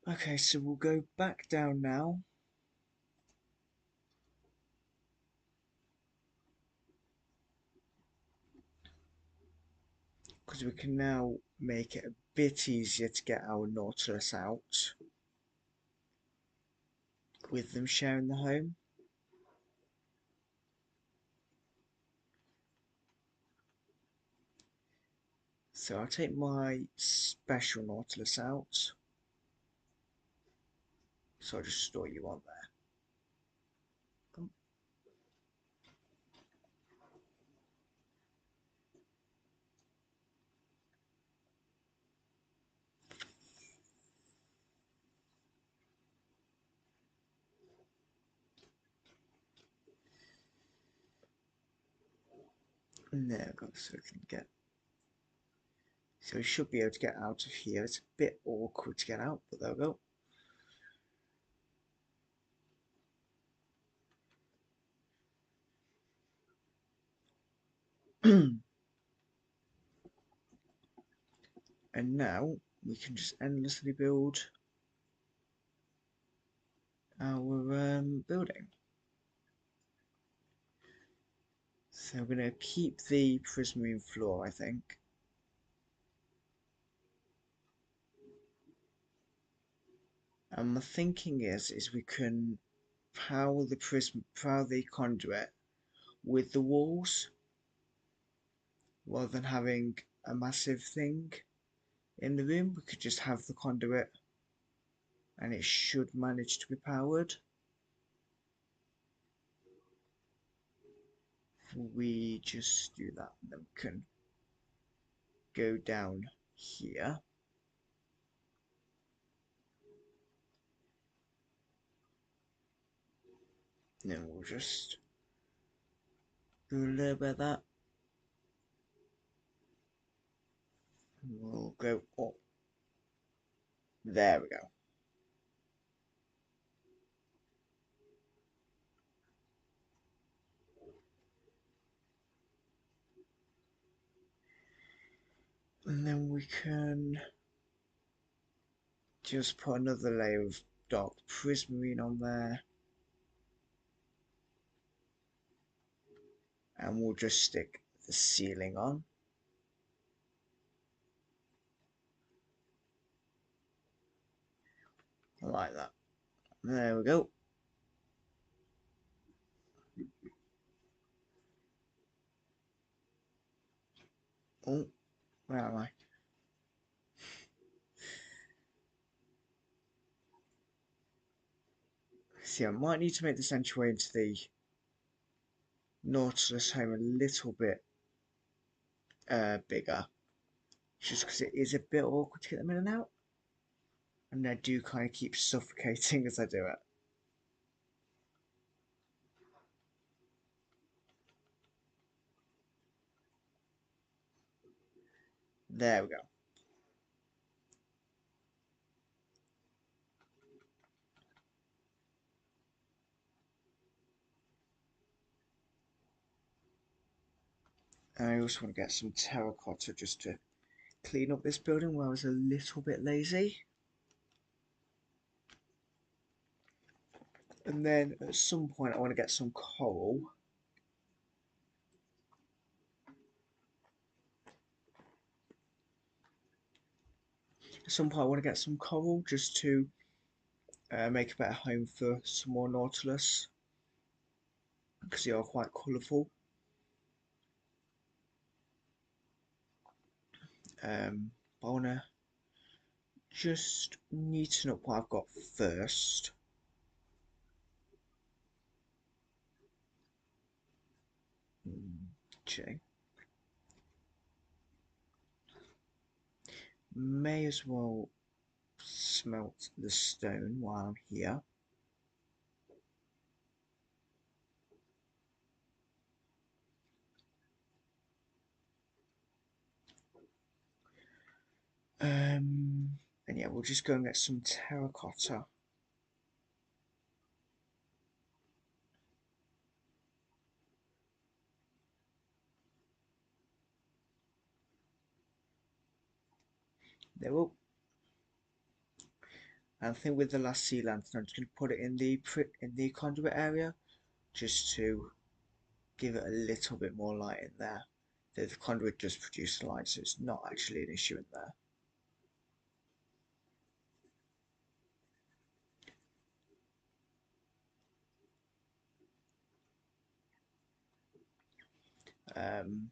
Okay, so we'll go back down now. Because we can now make it a bit easier to get our Nautilus out with them sharing the home. So I'll take my special Nautilus out. So I'll just store you on there. And there we go, so we can get. So we should be able to get out of here. It's a bit awkward to get out, but there we go. And now we can just endlessly build our building. So I'm going to keep the prismarine floor, I think. And my thinking is we can power the conduit with the walls rather than having a massive thing in the room. We could just have the conduit and it should manage to be powered. We just do that, and then we can go down here. And then we'll just do a little bit of that. We'll go up. There we go. And then we can just put another layer of dark prismarine on there. And we'll just stick the ceiling on. Like that. There we go. Oh, where am I? See, I might need to make this entryway into the Nautilus home a little bit bigger, just because it is a bit awkward to get them in and out, and I do kind of keep suffocating as I do it. There we go. And I also want to get some terracotta just to clean up this building where I was a little bit lazy. And then at some point I want to get some coral. At some point I want to get some coral just to make a better home for some more nautilus, because they are quite colourful. I want to just neaten up what I've got first. Okay. May as well smelt the stone while I'm here. And yeah, we'll just go and get some terracotta. There will. And I think with the last sea lantern, I'm just going to put it in the conduit area, just to give it a little bit more light in there. The conduit does produce light, so it's not actually an issue in there.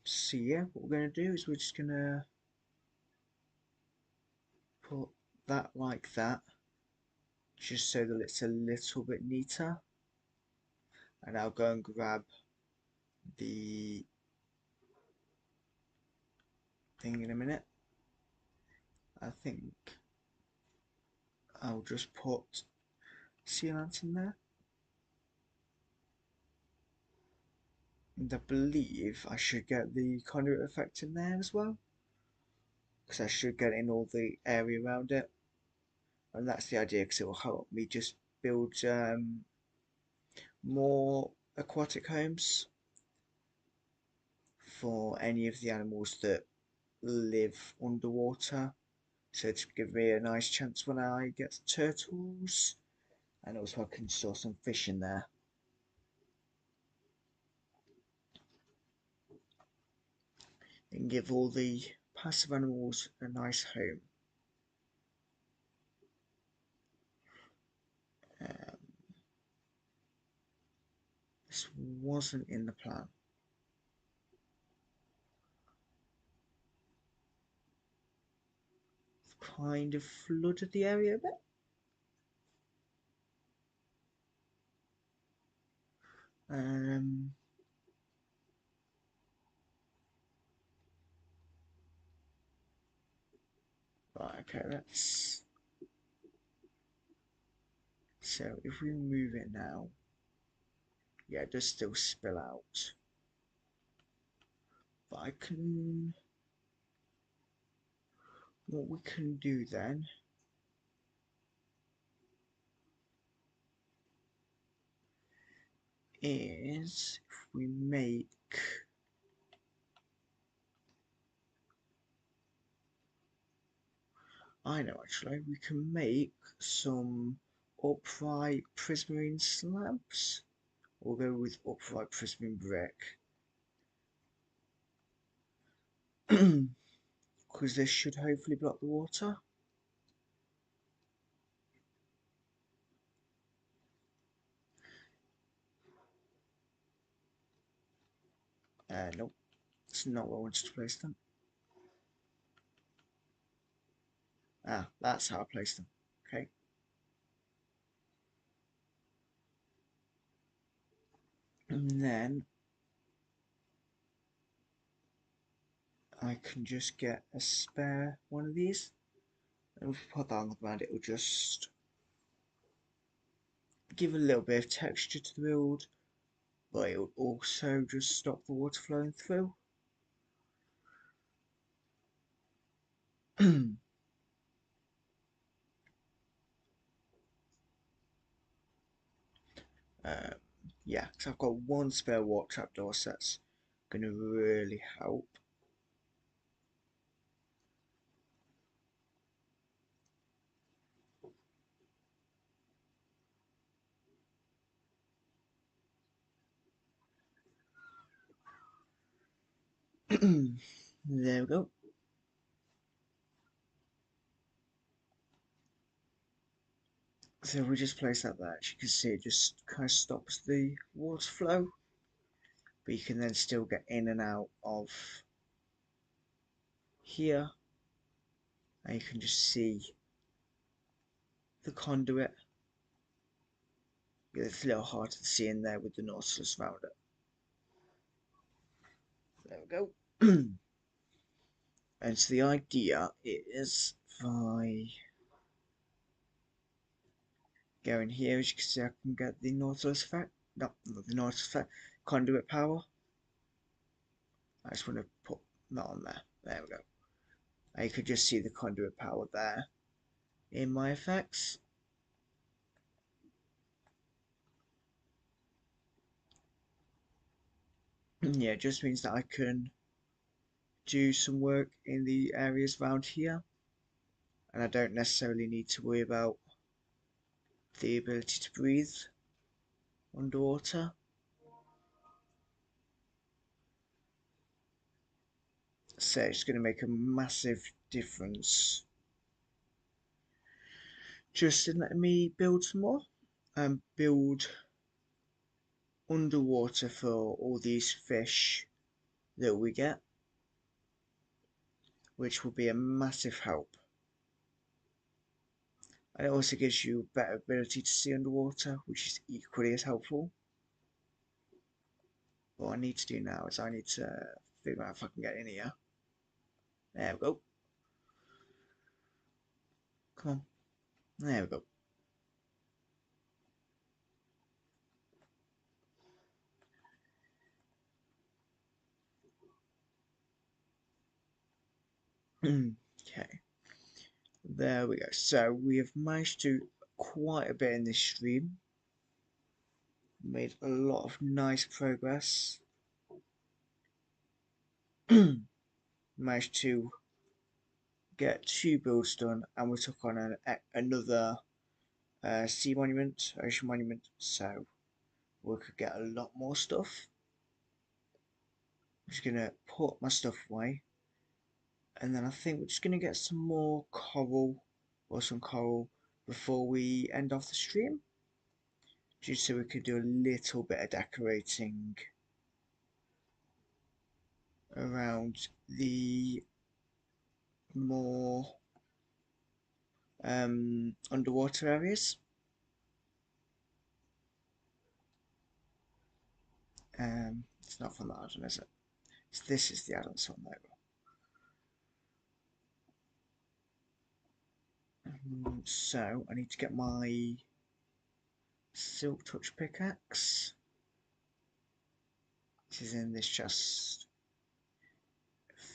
So yeah, what we're going to do is we're just going to put that like that, just so that it's a little bit neater. And I'll go and grab the thing in a minute. I think I'll just put sea lantern there. And I believe I should get the conduit effect in there as well, because I should get in all the area around it. And that's the idea, because it will help me just build more aquatic homes for any of the animals that live underwater. So to give me a nice chance when I get turtles, and also I can store some fish in there. And give all the passive animals a nice home. This wasn't in the plan. Kind of flooded the area a bit. Right, okay, let's. So if we move it now, yeah, it does still spill out. But I can. What we can do then is if we make. I know actually, we can make some upright prismarine slabs. We'll go with upright prismarine brick. Because this should hopefully block the water. Nope, it's not where I wanted to place them. Ah, that's how I place them. Okay. And then I can just get a spare one of these, and if we put that on the ground, it will just give a little bit of texture to the build, but it will also just stop the water flowing through. Yeah, because I've got one spare water trapdoor, so that's going to really help. There we go. So we just place that there. As you can see, it just kind of stops the water flow, but you can then still get in and out of here, and you can just see the conduit. It's a little hard to see in there with the Nautilus around it. There we go. And so the idea is if I go in here, as you can see, I can get the Nautilus effect. No, not the Nautilus effect. Conduit power. I just want to put that on there. There we go. And you could just see the conduit power there in my effects. Yeah, it just means that I can do some work in the areas around here, and I don't necessarily need to worry about the ability to breathe underwater. So it's going to make a massive difference just in letting me build some more and build underwater for all these fish that we get, which will be a massive help. And it also gives you better ability to see underwater, which is equally as helpful. What I need to do now is I need to figure out if I can get in here. There we go. Come on. There we go. Okay. There we go. So we have managed to do quite a bit in this stream. Made a lot of nice progress. Managed to get 2 builds done, and we took on another sea monument, ocean monument, so we could get a lot more stuff. I'm just gonna put my stuff away, and then I think we're just gonna get some more coral, or some coral, before we end off the stream, just so we could do a little bit of decorating around the more underwater areas. It's not from the addon, is it? So this is the addons one there. So I need to get my silk touch pickaxe, which is in this chest.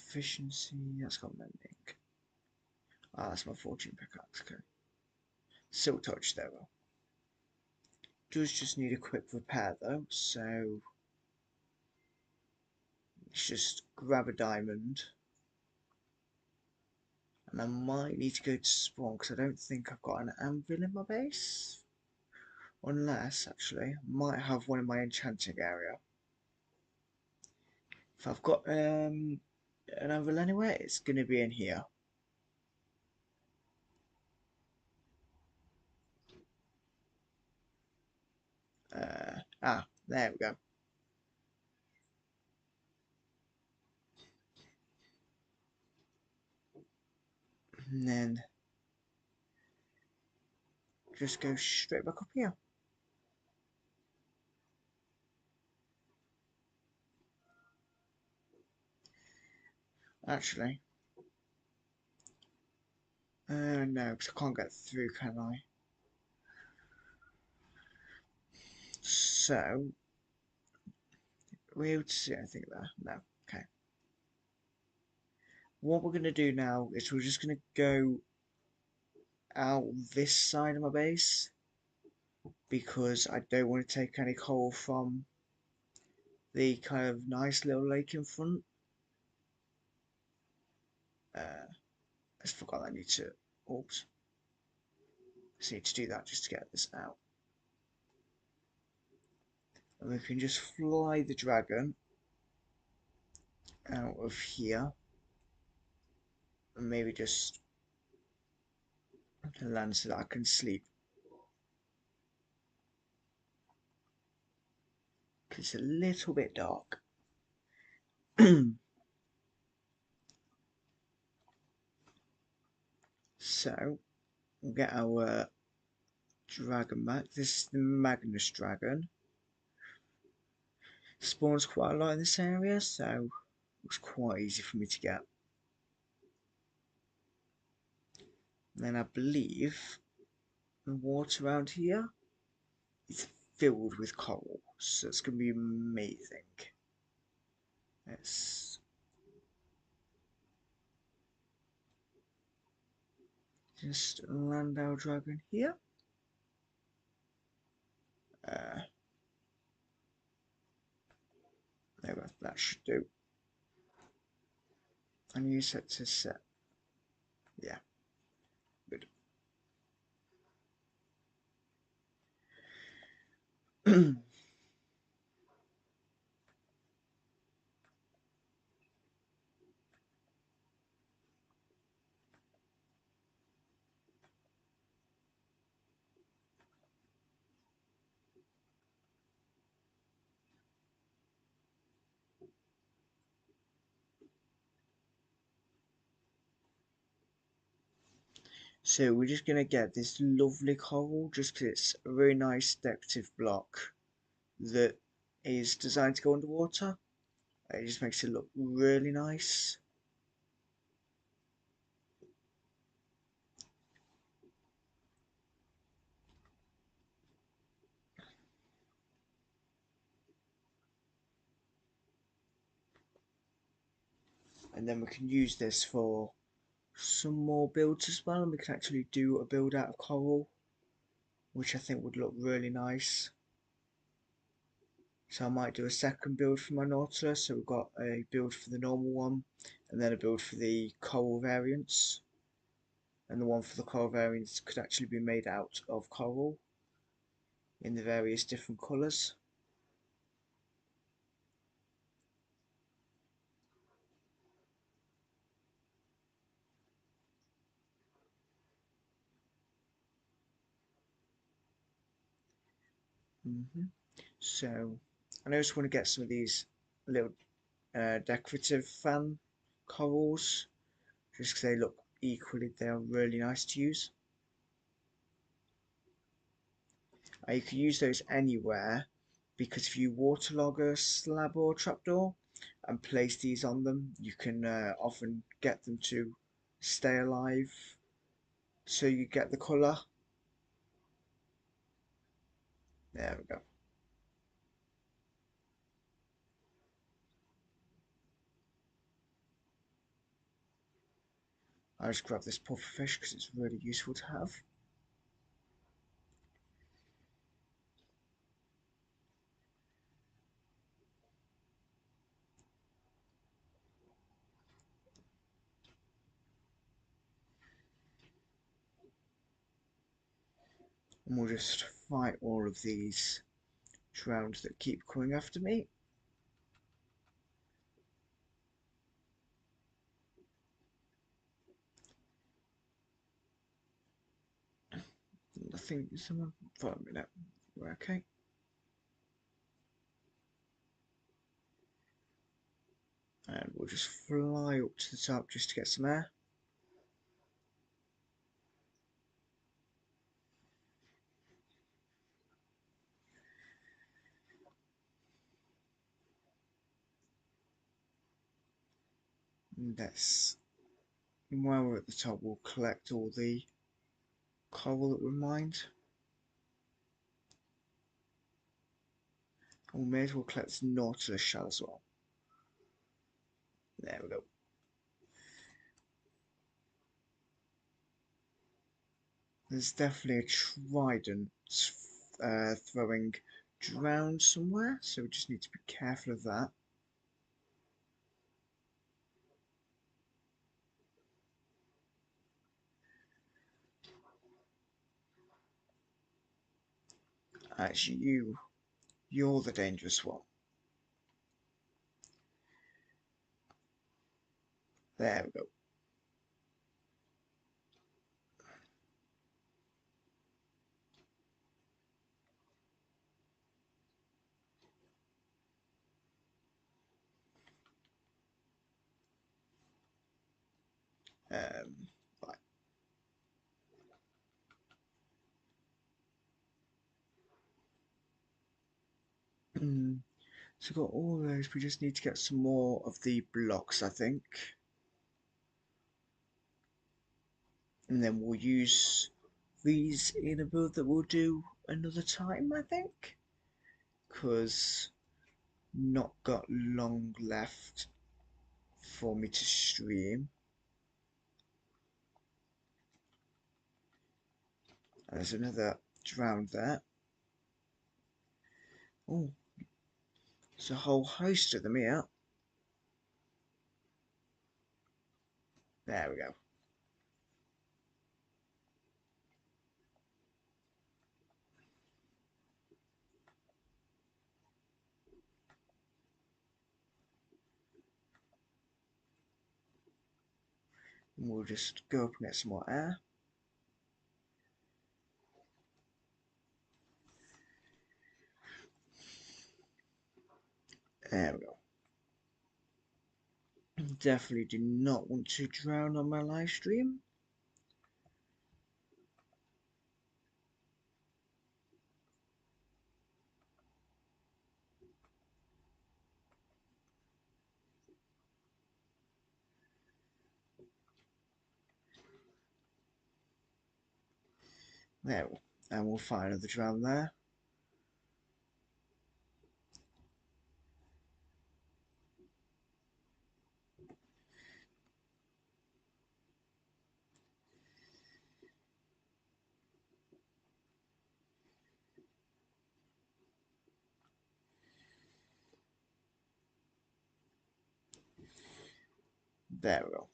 Efficiency, that's got mending. Ah, that's my fortune pickaxe, okay. Silk touch, there we go. Does just need a quick repair though, so let's just grab a diamond. And I might need to go to spawn because I don't think I've got an anvil in my base. Unless, actually, I might have one in my enchanting area. If I've got an anvil anywhere, it's going to be in here. There we go. And then just go straight back up here. Actually, no, because I can't get through, can I? So, we able to see anything there? No. Okay. What we're going to do now is we're just going to go out this side of my base because I don't want to take any coal from the kind of nice little lake in front. I just forgot I need to. Oops. Just need to do that just to get this out. And we can just fly the dragon out of here and maybe just land so that I can sleep. Because it's a little bit dark. So, we'll get our dragon back. This is the Magnus dragon. Spawns quite a lot in this area, so it's quite easy for me to get. And then I believe the water around here is filled with coral, so it's going to be amazing. Let's just land our dragon here. There we go, that should do. And use it to set. Yeah, good. So we're just going to get this lovely coral just because it's a very nice decorative block that is designed to go underwater. It just makes it look really nice. And then we can use this for some more builds as well, and we can actually do a build out of coral, which I think would look really nice. So I might do a second build for my Nautilus. So we've got a build for the normal one, and then a build for the coral variants. And the one for the coral variants could actually be made out of coral in the various different colours. So I just want to get some of these little decorative fan corals just because they look equally, they are really nice to use. You can use those anywhere because if you waterlog a slab or trapdoor and place these on them, you can often get them to stay alive so you get the colour. There we go. I'll just grab this pufferfish because it's really useful to have. And we'll just fight all of these drowned that keep coming after me. Nothing, someone follow me now. We're okay. And we'll just fly up to the top just to get some air. This. And while we're at the top, we'll collect all the coral that we mined. And we may as well collect this nautilus shell as well. There we go. There's definitely a trident throwing drown somewhere, so we just need to be careful of that. Actually, you're the dangerous one. There we go. Right. So we've got all those, we just need to get some more of the blocks, I think. And then we'll use these in a build that we'll do another time, I think. Because not got long left for me to stream. And there's another drowned there. Oh, there's a whole host of them here. There we go. And we'll just go up and get some more air. There we go. Definitely do not want to drown on my live stream. There, and we'll find another drown there. There we go.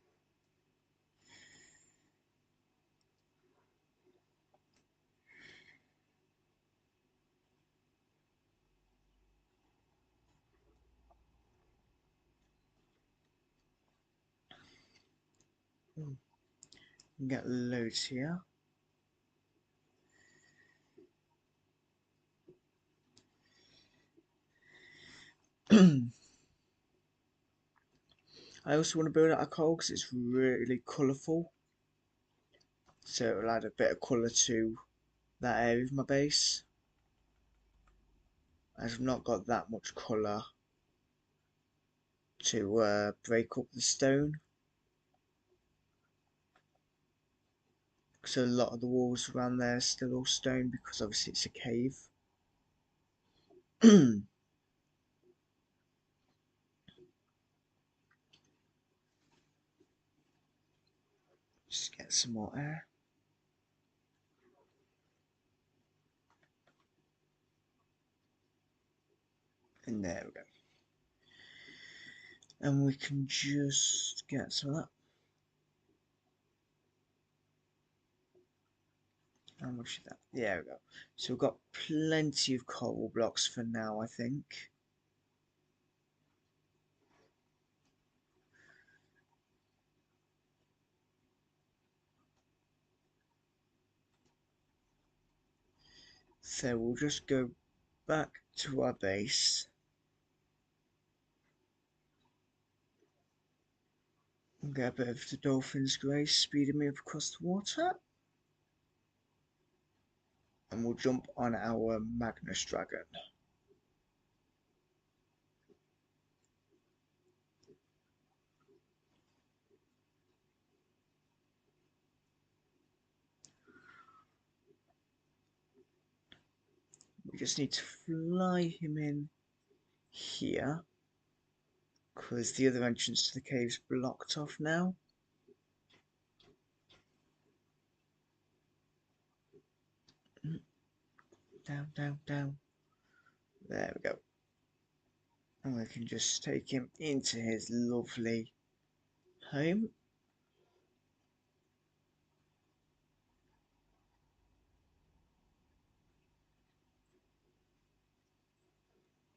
Get loads here. I also want to build out a coal because it's really colourful. So it'll add a bit of colour to that area of my base. I've not got that much colour to break up the stone. So a lot of the walls around there are still all stone because obviously it's a cave. Just get some more air. And there we go. And we can just get some of that. How much is that? There we go. So we've got plenty of coral blocks for now, I think. So we'll just go back to our base. And get a bit of the dolphin's grace speeding me up across the water. And we'll jump on our Magnus Dragon. just need to fly him in here, because the other entrance to the cave's blocked off now. Down, down, down. There we go. And we can just take him into his lovely home.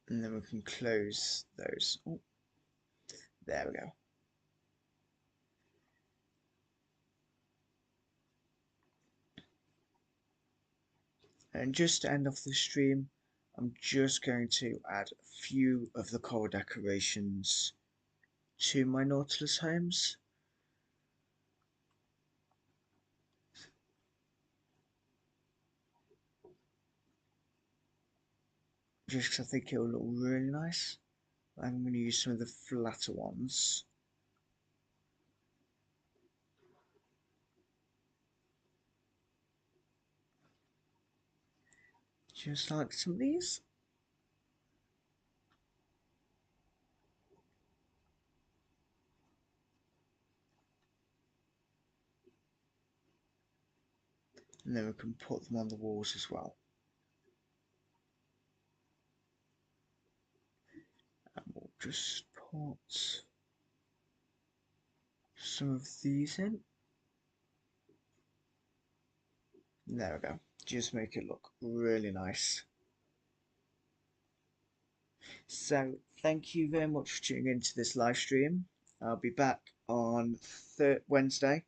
And then we can close those. Oh, there we go. And just to end off the stream, I'm just going to add a few of the core decorations to my Nautilus homes. Just because I think it will look really nice. I'm going to use some of the flatter ones. Just like some of these. And then we can put them on the walls as well. And we'll just put some of these in. There we go. Just make it look really nice. So thank you very much for tuning into this live stream. I'll be back on Wednesday.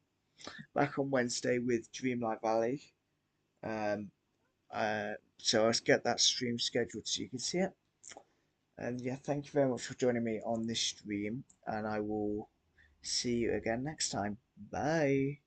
Back on Wednesday with Dreamlight Valley. So I'll get that stream scheduled so you can see it. And yeah, thank you very much for joining me on this stream, and I will see you again next time. Bye.